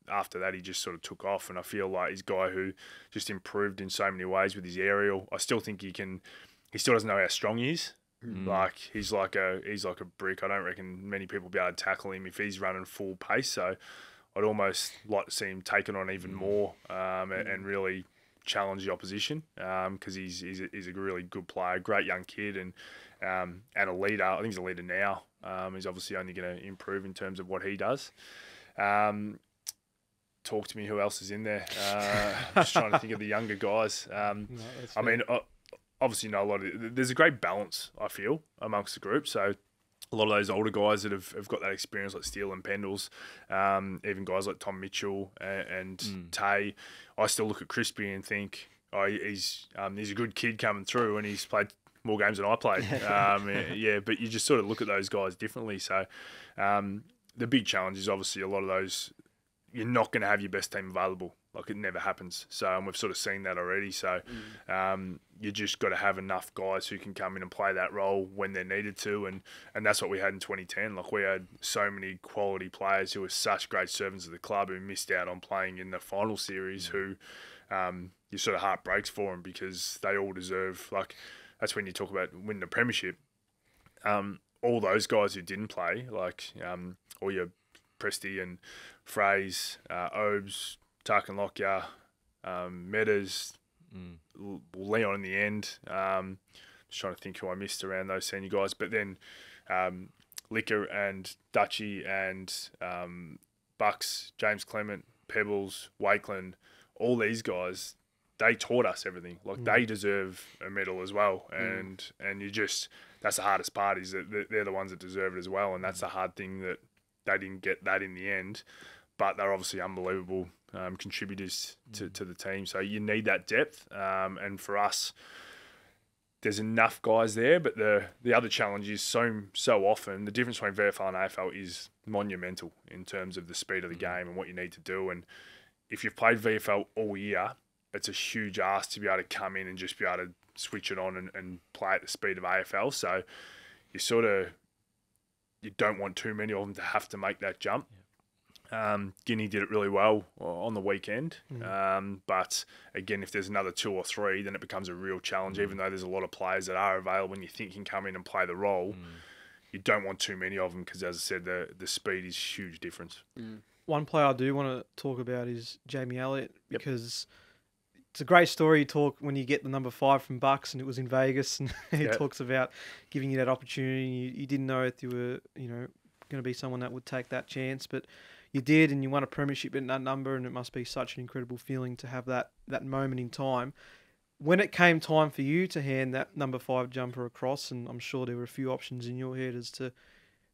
after that, he just sort of took off, and I feel like he's a guy who just improved in so many ways with his aerial. I still think he still doesn't know how strong he is. Like he's like a brick. I don't reckon many people will be able to tackle him if he's running full pace. So I'd almost like to see him taken on even more and really challenge the opposition because he's a really good player, great young kid, and a leader. I think he's a leader now. He's obviously only going to improve in terms of what he does. Talk to me, who else is in there? I'm just trying to think of the younger guys. Obviously, a lot of there's a great balance, I feel, amongst the group. So a lot of those older guys that have got that experience, like Steele and Pendles, even guys like Tom Mitchell and Tay, I still look at Crispy and think, he's a good kid coming through, and he's played more games than I played. But you just sort of look at those guys differently. So the big challenge is obviously a lot of those, you're not going to have your best team available. Like, it never happens. So, and we've sort of seen that already. So, you just got to have enough guys who can come in and play that role when they're needed to. And that's what we had in 2010. Like, we had so many quality players who were such great servants of the club who missed out on playing in the final series who your sort of heart breaks for them because they all deserve, like, that's when you talk about winning the premiership. All those guys who didn't play, like all your Presti and Fraze, Obes, Tarkin Lockyer, Meadows, Leon in the end. Just trying to think who I missed around those senior guys. But then Licker and Dutchy and Bucks, James Clement, Pebbles, Wakeland, all these guys, they taught us everything. Like, they deserve a medal as well. And you just, that's the hardest part, is that they're the ones that deserve it as well. And that's the hard thing, that they didn't get that in the end. But they're obviously unbelievable contributors to the team. So you need that depth. And for us, there's enough guys there. But the other challenge is so often the difference between VFL and AFL is monumental in terms of the speed of the game and what you need to do. And if you've played VFL all year, it's a huge ask to be able to come in and just be able to switch it on and play at the speed of AFL. So you don't want too many of them to have to make that jump. Ginni did it really well on the weekend. But again, if there's another 2 or 3, then it becomes a real challenge. Even though there's a lot of players that are available and you think can come in and play the role, you don't want too many of them because, as I said, the speed is a huge difference. One player I do want to talk about is Jamie Elliott, because It's a great story. You talk when you get the number 5 from Bucks, and it was in Vegas, and he talks about giving you that opportunity. You didn't know if you were, going to be someone that would take that chance, but you did, and you won a premiership in that number, and it must be such an incredible feeling to have that moment in time. When it came time for you to hand that number 5 jumper across, and I'm sure there were a few options in your head as to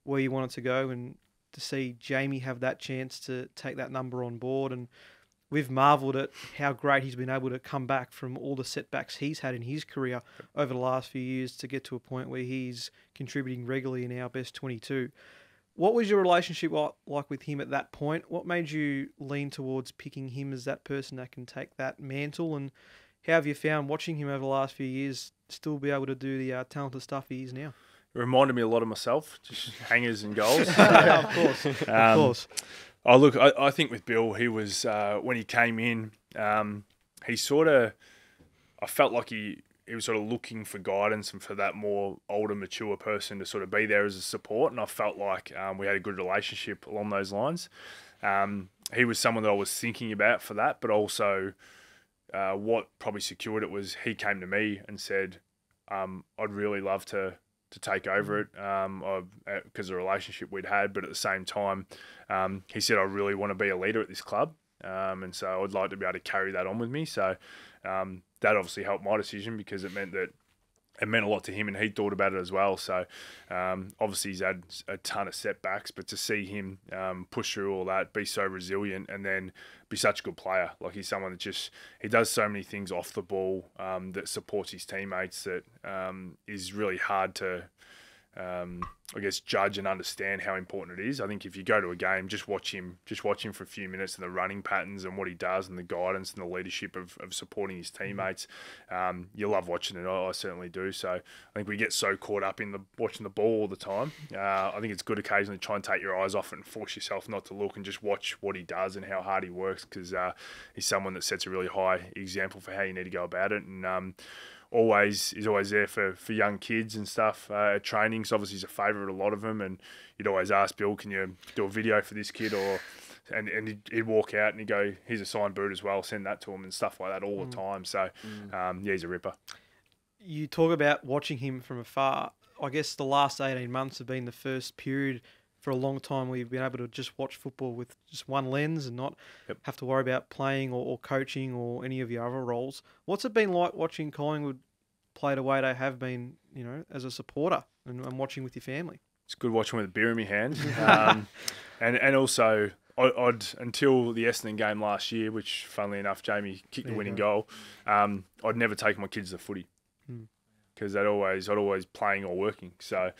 where you wanted to go, and to see Jamie have that chance to take that number on board, and we've marvelled at how great he's been able to come back from all the setbacks he's had in his career over the last few years to get to a point where he's contributing regularly in our best 22. What was your relationship like with him at that point? What made you lean towards picking him as that person that can take that mantle? And how have you found watching him over the last few years still be able to do the talented stuff he is now? It reminded me a lot of myself, just hangers and goals. Yeah, of course. Of course. Oh, look, I think with Bill, he was, when he came in, he sort of, I felt like he was sort of looking for guidance and for that more older, mature person to sort of be there as a support. And I felt like we had a good relationship along those lines. He was someone that I was thinking about for that, but also what probably secured it was he came to me and said, I'd really love to take over it because of the relationship we'd had. But at the same time, he said, I really want to be a leader at this club. And so I'd like to be able to carry that on with me. So that obviously helped my decision because it meant a lot to him and he thought about it as well. So obviously he's had a ton of setbacks, but to see him push through all that, be so resilient and then be such a good player. Like he's someone that he does so many things off the ball that supports his teammates that is really hard to judge and understand how important it is. I think if you go to a game, just watch him for a few minutes and the running patterns and what he does and the guidance and the leadership of supporting his teammates. You love watching it. I certainly do. So I think we get so caught up in watching the ball all the time. I think it's good occasionally to try and take your eyes off it and force yourself not to look and just watch what he does and how hard he works because he's someone that sets a really high example for how you need to go about it. And he's always there for young kids and stuff at training. So obviously he's a favourite of a lot of them. And you'd always ask Bill, can you do a video for this kid? And he'd walk out and he'd go, here's a signed boot as well, send that to him and stuff like that all the time. So, he's a ripper. You talk about watching him from afar. I guess the last 18 months have been the first period for a long time where you've been able to just watch football with just one lens and not have to worry about playing or coaching or any of your other roles. What's it been like watching Collingwood play the way they have been, as a supporter and watching with your family? It's good watching with a beer in my hand. And also, I'd until the Essendon game last year, which funnily enough, Jamie kicked the winning goal, I'd never taken my kids to footy. Because I'd always playing or working. So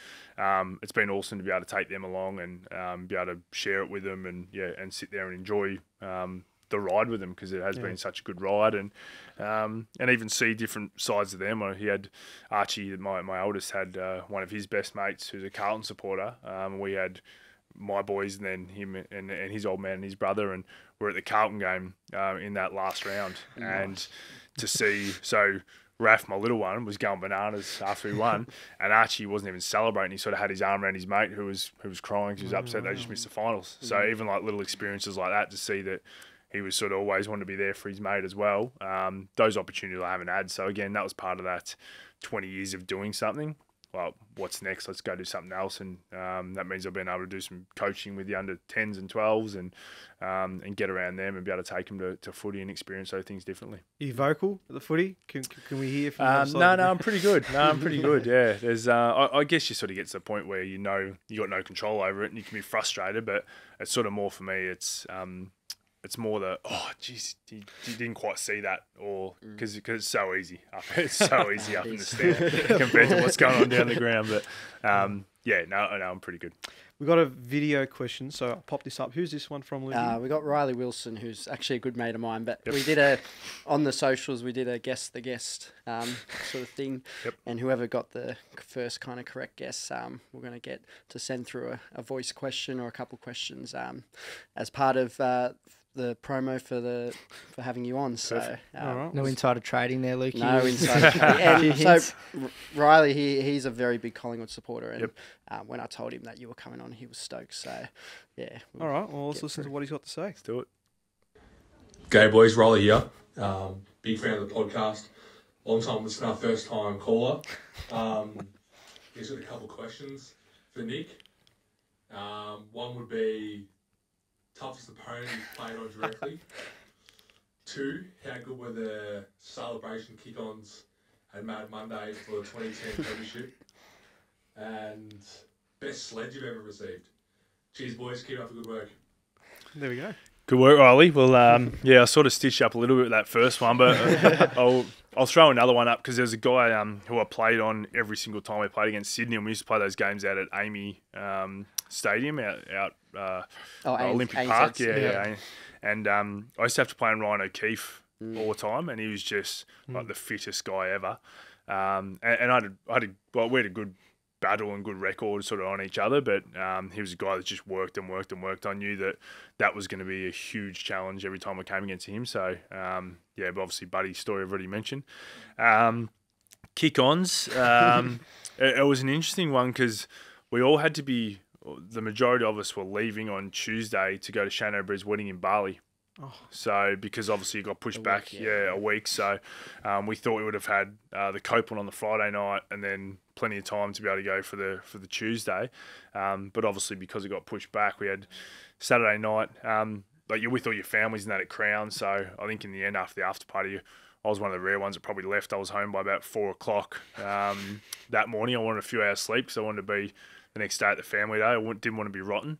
it's been awesome to be able to take them along and be able to share it with them and sit there and enjoy the ride with them because it has been such a good ride and even see different sides of them. He had Archie, my oldest, had one of his best mates who's a Carlton supporter. We had my boys and then him and his old man and his brother, and we're at the Carlton game in that last round. Nice. And to see Raf, my little one, was going bananas after he won, and Archie wasn't even celebrating. He sort of had his arm around his mate who was crying because he was upset they just missed the finals. So even like little experiences like that, to see that he was sort of always wanted to be there for his mate as well. Those opportunities I haven't had. So again, that was part of that 20 years of doing something. Well, what's next? Let's go do something else. And that means I've been able to do some coaching with the under 10s and 12s and get around them and be able to take them to footy and experience those things differently. Are you vocal at the footy? Can we hear from you? No, I'm pretty good. I'm pretty good, yeah. There's, I guess you sort of get to the point where you got no control over it and you can be frustrated, but it's sort of more for me, it's more the, geez, you didn't quite see that, or because it's so easy. It's so easy up in the stand compared to what's going on down the ground. But I'm pretty good. We've got a video question, so I'll pop this up. Who's this one from, Luke? We got Riley Wilson, who's actually a good mate of mine. But we did on the socials, we did a guess the guest sort of thing. Yep. And whoever got the first kind of correct guess, we're going to get to send through a voice question or a couple questions as part of the promo for having you on. So no insider trading there, Luke. No insider trading. And so Riley, he's a very big Collingwood supporter, and when I told him that you were coming on, he was stoked. So yeah. All right. Well, let's listen to what he's got to say. Let's do it. G'day boys, Riley here. Big fan of the podcast. Long time listener, first time caller. He's got a couple of questions for Nick. One would be toughest opponent you've played on directly. 2, how good were the celebration kick-ons at Mad Monday for the 2010 premiership? And best sledge you've ever received. Cheers boys, keep up the good work. There we go. Good work, Riley. Well, I sort of stitched up a little bit with that first one, but I'll throw another one up because there's a guy who I played on every single time we played against Sydney, and we used to play those games out at Amy Stadium out Olympic Park. Yeah. And I used to have to play on Ryan O'Keefe all the time, and he was just like the fittest guy ever. And we had a good battle and good record sort of on each other, but he was a guy that just worked and worked and worked. I knew that was going to be a huge challenge every time I came against him. So, but obviously Buddy's story I've already mentioned. Kick-ons, it was an interesting one because we all had to be, the majority of us were leaving on Tuesday to go to Shane O'Brien's wedding in Bali. Oh. So because obviously it got pushed back, a week. So we thought we would have had the Cope one on the Friday night and then plenty of time to be able to go for the Tuesday. But obviously because it got pushed back, we had Saturday night. But you're with all your families and that at Crown. So I think in the end, after the after party, I was one of the rare ones that probably left. I was home by about 4 o'clock that morning. I wanted a few hours sleep because I wanted to be the next day at the family day. I didn't want to be rotten.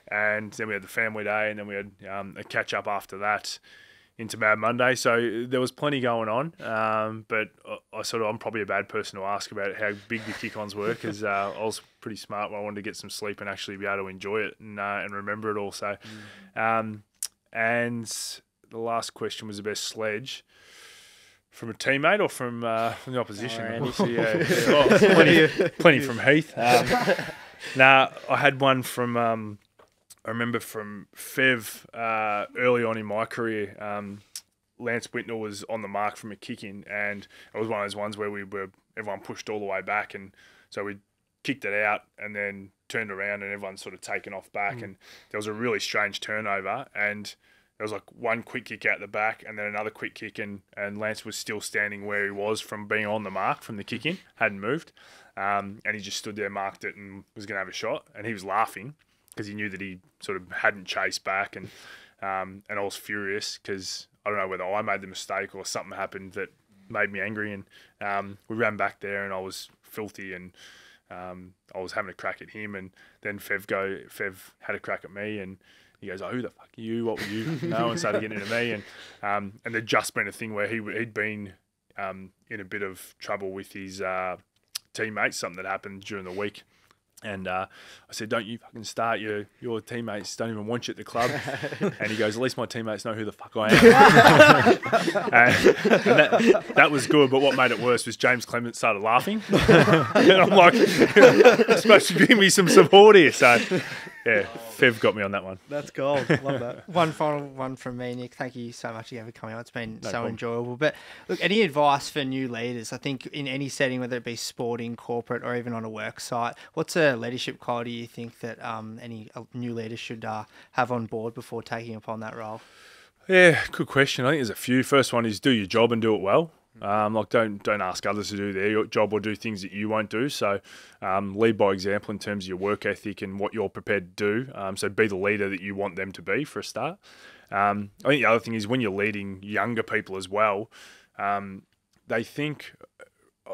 And then we had the family day, and then we had a catch-up after that into Mad Monday. So there was plenty going on, but I'm probably a bad person to ask about how big the kick-ons were because I was pretty smart when I wanted to get some sleep and actually be able to enjoy it and remember it all. So, and the last question was the best sledge. From a teammate or from the opposition? Plenty from Heath. I had one from... I remember from Fev early on in my career, Lance Whitnell was on the mark from a kick-in, and it was one of those ones where everyone pushed all the way back, and so we kicked it out and then turned around and everyone's sort of taken off back, and there was a really strange turnover, and there was like one quick kick out the back and then another quick kick, and Lance was still standing where he was from being on the mark from the kick-in, hadn't moved, and he just stood there, marked it, and was going to have a shot, and he was laughing because he knew that he sort of hadn't chased back, and I was furious because I don't know whether I made the mistake or something happened that made me angry, and we ran back there and I was filthy, and I was having a crack at him, and then Fev had a crack at me, and he goes, "Oh, who the fuck are you? What were you?" And started getting into me, and there'd just been a thing where he'd been in a bit of trouble with his teammates, something that happened during the week. And I said, "Don't you fucking start. Your teammates don't even want you at the club." And he goes, "At least my teammates know who the fuck I am." and that was good. But what made it worse was James Clement started laughing. And I'm like, "You're supposed to give me some support here." So, yeah, Fev got me on that one. That's gold. Love that. One final one from me, Nick. Thank you so much again for coming on. It's been so problem. enjoyable. But look, any advice for new leaders? I think in any setting, whether it be sporting, corporate, or even on a work site, what's a leadership quality you think that any new leaders should have on board before taking upon that role? Yeah, good question. I think there's a few. First one is do your job and do it well. Don't ask others to do their job or do things that you won't do. So lead by example in terms of your work ethic and what you're prepared to do. So be the leader that you want them to be for a start. I think the other thing is when you're leading younger people as well, they think...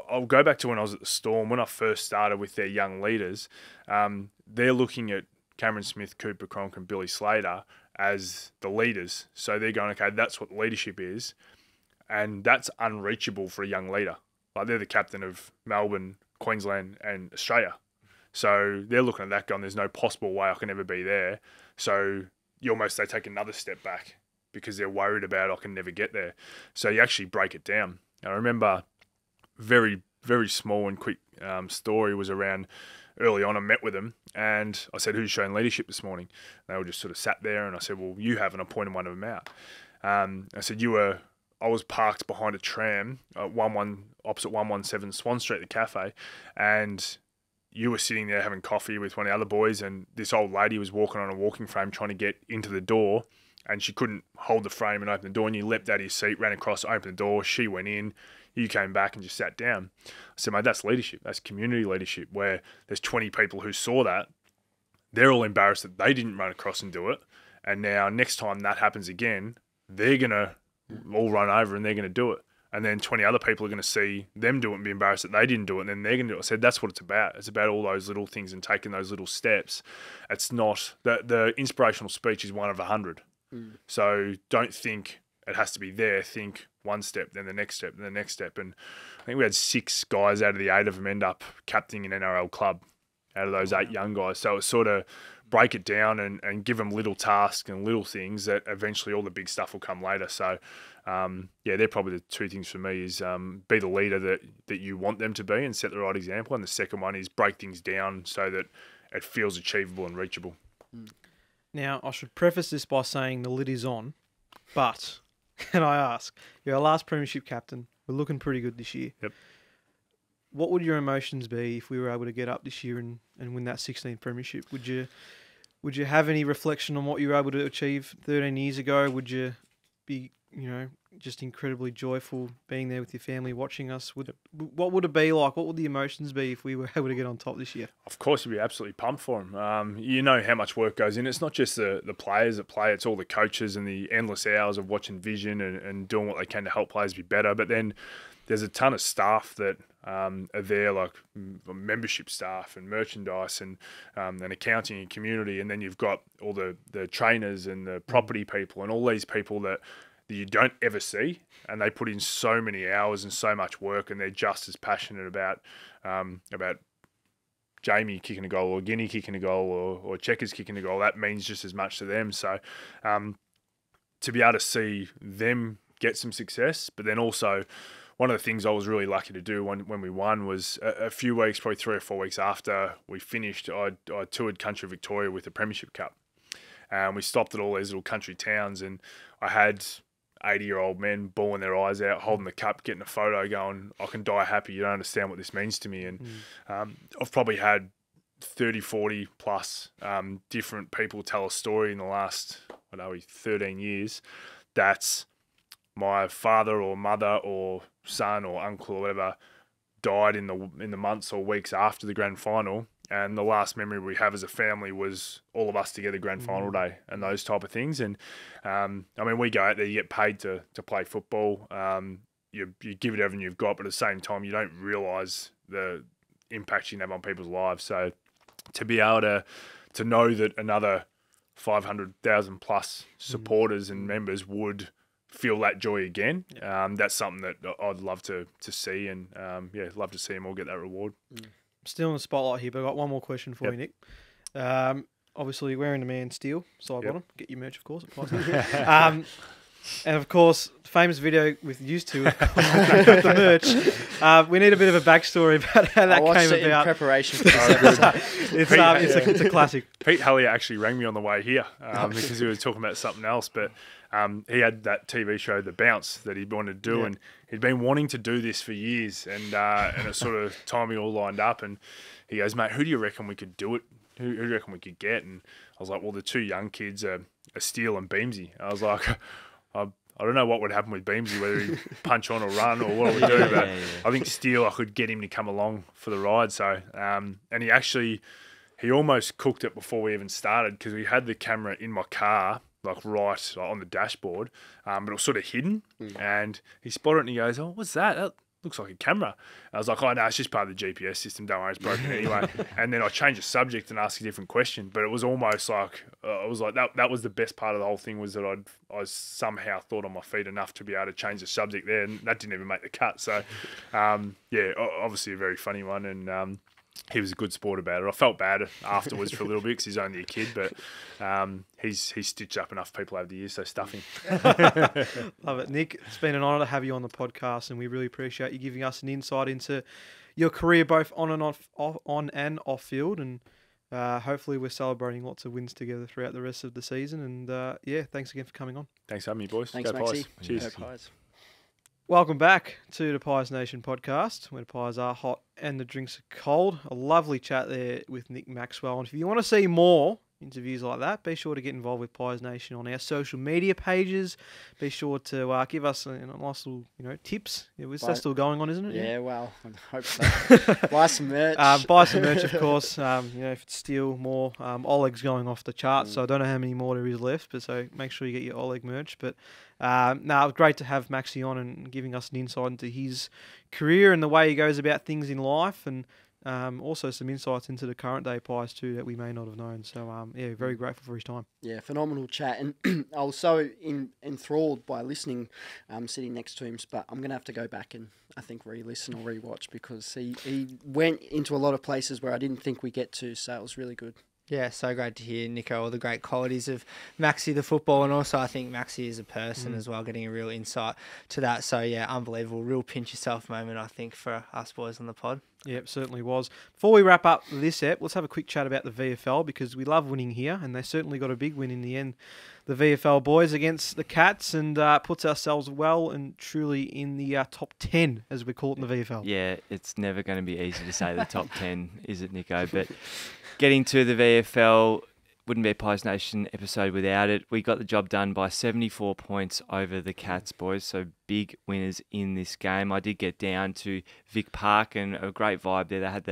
I'll go back to when I was at the Storm. When I first started with their young leaders, they're looking at Cameron Smith, Cooper Cronk and Billy Slater as the leaders. So they're going, okay, that's what leadership is. And that's unreachable for a young leader. Like they're the captain of Melbourne, Queensland and Australia. So they're looking at that going, there's no possible way I can ever be there. So they take another step back because they're worried about I can never get there. So you actually break it down. I remember very, very small and quick story was around early on. I met with them and I said, "Who's showing leadership this morning?" And they were just sort of sat there and I said, "Well, you haven't." I pointed one of them out. I said, I was parked behind a tram at opposite 117 Swan Street, the cafe, and you were sitting there having coffee with one of the other boys, and this old lady was walking on a walking frame trying to get into the door, and she couldn't hold the frame and open the door, and you leapt out of your seat, ran across, opened the door, she went in, you came back and just sat down. I said, mate, that's leadership. That's community leadership, where there's 20 people who saw that. They're all embarrassed that they didn't run across and do it. And now next time that happens again, they're going to all run over and they're going to do it. And then 20 other people are going to see them do it and be embarrassed that they didn't do it, and then they're going to do it. I said, that's what it's about. It's about all those little things and taking those little steps. It's not, the inspirational speech is one of 100. So don't think it has to be there. Think one step, then the next step, then the next step. And I think we had 6 guys out of the 8 of them end up captaining an NRL club out of those 8 young guys. So it's sort of break it down and give them little tasks and little things that eventually all the big stuff will come later. So, they're probably the 2 things for me is be the leader that you want them to be and set the right example. And the second one is break things down so that it feels achievable and reachable. Now, I should preface this by saying the lid is on, but can I ask, you're our last premiership captain. We're looking pretty good this year. Yep. What would your emotions be if we were able to get up this year and win that 16th premiership? Would you have any reflection on what you were able to achieve 13 years ago? Would you be, just incredibly joyful being there with your family watching us? What would it be like? What would the emotions be if we were able to get on top this year? Of course, you'd be absolutely pumped for them. You know how much work goes in. It's not just the players that play. It's all the coaches and the endless hours of watching vision and doing what they can to help players be better. But then there's a ton of staff that are there, like membership staff and merchandise and accounting and community. And then you've got all the trainers and the property people and all these people that you don't ever see, and they put in so many hours and so much work, and they're just as passionate about Jamie kicking a goal or Ginni kicking a goal or Checkers kicking a goal. That means just as much to them. So to be able to see them get some success, but then also one of the things I was really lucky to do when we won was a few weeks, probably 3 or 4 weeks after we finished, I toured country Victoria with the Premiership Cup. We stopped at all these little country towns, and I had 80-year-old men bawling their eyes out, holding the cup, getting a photo going, I can die happy, you don't understand what this means to me. And I've probably had 30, 40 plus different people tell a story in the last, 13 years that's my father or mother or son or uncle or whatever died in the months or weeks after the grand final. And the last memory we have as a family was all of us together grand final day and those type of things. And, we go out there, you get paid to play football. You give it everything you've got, but at the same time, you don't realise the impact you can have on people's lives. So to be able to know that another 500,000 plus supporters and members would feel that joy again, that's something that I'd love to see and, love to see them all get that reward. Still in the spotlight here, but I've got one more question for you, Nick. Obviously, wearing the man steel, side bottom. Get your merch, of course. And, of course, the famous video with used to the merch. We need a bit of a backstory about how that came about. I watched it in preparation for this episode. It's a classic. Pete Hellier actually rang me on the way here because he was talking about something else, but he had that TV show, The Bounce, that he wanted to do, and he'd been wanting to do this for years, and it sort of timing all lined up, and he goes, mate, who do you reckon we could do it? Who do you reckon we could get? And I was like, well, the 2 young kids are Steele and Beamsy. I was like, I don't know what would happen with Beamsy, whether he'd punch on or run or what would we do, but I think Steele, I could get him to come along for the ride. So, and he almost cooked it before we even started because we had the camera in my car, right on the dashboard, but it was sort of hidden. And he spotted it and he goes, oh, what's that? That looks like a camera. I was like, oh, no, it's just part of the GPS system. Don't worry, it's broken anyway. And then I changed the subject and asked a different question. But it was almost like, I was like, that was the best part of the whole thing was that I somehow thought on my feet enough to be able to change the subject there. And that didn't even make the cut. So, obviously a very funny one. And he was a good sport about it. I felt bad afterwards for a little bit because he's only a kid, but he's stitched up enough people over the years, so stuff him. Love it. Nick, it's been an honour to have you on the podcast, and we really appreciate you giving us an insight into your career both on and off field, and hopefully we're celebrating lots of wins together throughout the rest of the season. And thanks again for coming on. Thanks for having me, boys. Thanks, Go Maxie. Pies. Cheers. Go Pies. Welcome back to the Pies Nation podcast, where the pies are hot and the drinks are cold. A lovely chat there with Nick Maxwell. And if you want to see more interviews like that, be sure to get involved with Pies Nation on our social media pages. Be sure to give us a nice little tips. Is that still going on, isn't it? Yeah, well, I hope so. Buy some merch. Buy some merch, of course. If it's still more, Oleg's going off the charts, so I don't know how many more there is left. But so make sure you get your Oleg merch. But great to have Maxi on and giving us an insight into his career and the way he goes about things in life, and also some insights into the current day Pies too that we may not have known. So very grateful for his time. Yeah, phenomenal chat, and I was so enthralled by listening, sitting next to him. But I'm gonna have to go back and I think re-listen or re-watch, because he went into a lot of places where I didn't think we get to. So it was really good. Yeah, so great to hear, Nico, all the great qualities of Maxi the football, and also I think Maxi is a person as well, getting a real insight to that. So yeah, unbelievable, real pinch yourself moment, I think, for us boys on the pod. Yep, certainly was. Before we wrap up this ep, let's have a quick chat about the VFL, because we love winning here, and they certainly got a big win in the end. The VFL boys against the Cats, and puts ourselves well and truly in the top 10, as we call it in the VFL. Yeah, it's never going to be easy to say the top 10, is it, Nico? But getting to the VFL wouldn't be a Pies Nation episode without it. We got the job done by 74 points over the Cats, boys. So big winners in this game. I did get down to Vic Park, and a great vibe there. They had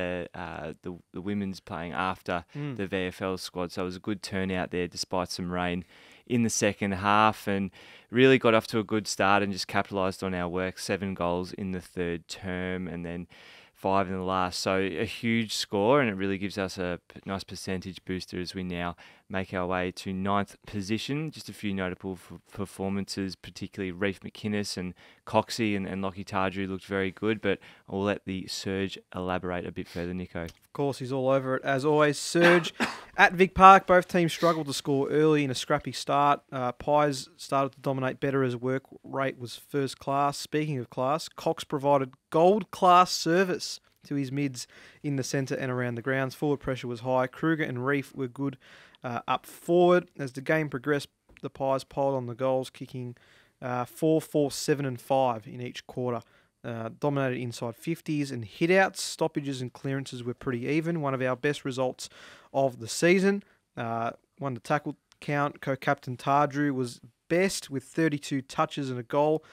the women's playing after the VFL squad, so it was a good turnout there despite some rain in the second half, and really got off to a good start and just capitalised on our work. 7 goals in the third term, and then 5 in the last. So a huge score, and it really gives us a nice percentage booster as we now make our way to 9th position. Just a few notable performances, particularly Reef McInnes and Coxie and Lockie Tardrew looked very good, but I'll let the Surge elaborate a bit further, Nico. Of course, he's all over it, as always. Surge at Vic Park, both teams struggled to score early in a scrappy start. Pies started to dominate better as work rate was first class. Speaking of class, Cox provided gold class service to his mids in the centre and around the grounds. Forward pressure was high. Kruger and Reef were good up forward. As the game progressed, the Pies piled on the goals, kicking 4, 4, 7 and 5 in each quarter. Dominated inside 50s and hit-outs. Stoppages and clearances were pretty even. One of our best results of the season. Won the tackle count. Co-captain Tardrew was best with 32 touches and a goal.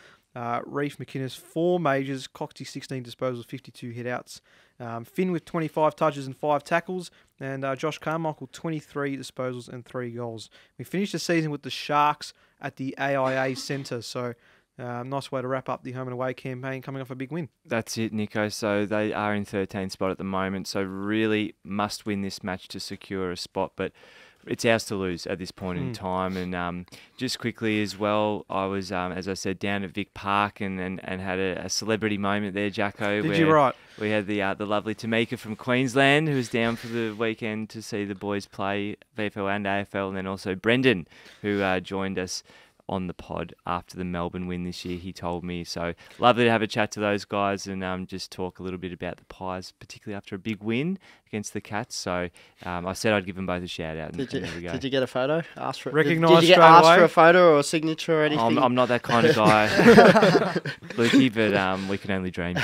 Reef McInnes 4 majors, Coxie 16 disposals, 52 hit-outs. Finn with 25 touches and 5 tackles, and Josh Carmichael 23 disposals and 3 goals. We finished the season with the Sharks at the AIA Centre, so nice way to wrap up the home and away campaign, coming off a big win. That's it, Nico. So they are in 13th spot at the moment, so really must win this match to secure a spot, but it's ours to lose at this point in time. And just quickly as well, I was, as I said, down at Vic Park and had a celebrity moment there, Jacko. Did you right? We had the lovely Tamika from Queensland, who was down for the weekend to see the boys play VFL and AFL, and then also Brendan, who joined us on the pod after the Melbourne win this year, he told me. So lovely to have a chat to those guys and just talk a little bit about the Pies, particularly after a big win against the Cats. So I said I'd give them both a shout out. Did you get a photo? Ask for Recognised Did you get straight asked away? for a photo or a signature or anything? I'm not that kind of guy, Lukey, but we can only dream.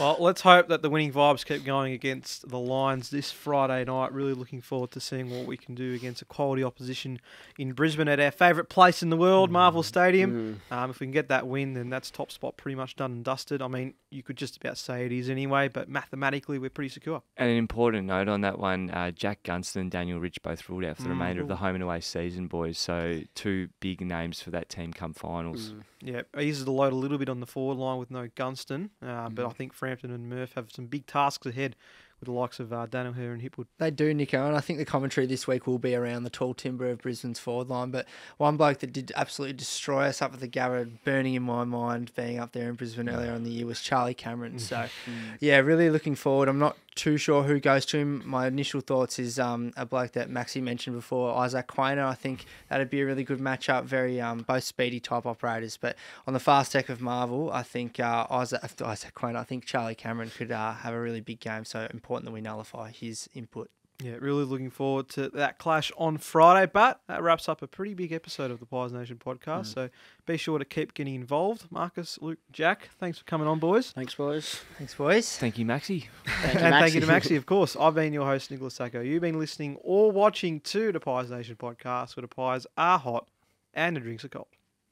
Well, let's hope that the winning vibes keep going against the Lions this Friday night. Really looking forward to seeing what we can do against a quality opposition in Brisbane at our favourite place in the world, Marvel Stadium. If we can get that win, then that's top spot pretty much done and dusted. I mean, you could just about say it is anyway, but mathematically we're pretty secure. And an important note on that one, Jack Gunston and Daniel Rich both ruled out for the remainder of the home and away season, boys. So 2 big names for that team come finals. Yeah, eases the load a little bit on the forward line with no Gunston, but I think Frampton and Murph have some big tasks ahead with the likes of Daniel Hare and Hipwood. They do, Nico, and I think the commentary this week will be around the tall timber of Brisbane's forward line. But one bloke that did absolutely destroy us up at the Garrett, burning in my mind, being up there in Brisbane earlier in the year, was Charlie Cameron. So, yeah, really looking forward. I'm not too sure who goes to him. My initial thoughts is a bloke that Maxi mentioned before, Isaac Quainer. I think that'd be a really good matchup. Very both speedy type operators. But on the fast tech of Marvel, I think Isaac Quainer. I think Charlie Cameron could have a really big game. So important that we nullify his input. Yeah, really looking forward to that clash on Friday. But that wraps up a pretty big episode of the Pies Nation podcast. So be sure to keep getting involved. Marcus, Luke, Jack, thanks for coming on, boys. Thanks, boys. Thanks, boys. Thank you, Maxie. Thank you, And thank you to Maxi. Maxie, of course. I've been your host, Nicholas Sacco. You've been listening or watching to the Pies Nation podcast, where the pies are hot and the drinks are cold.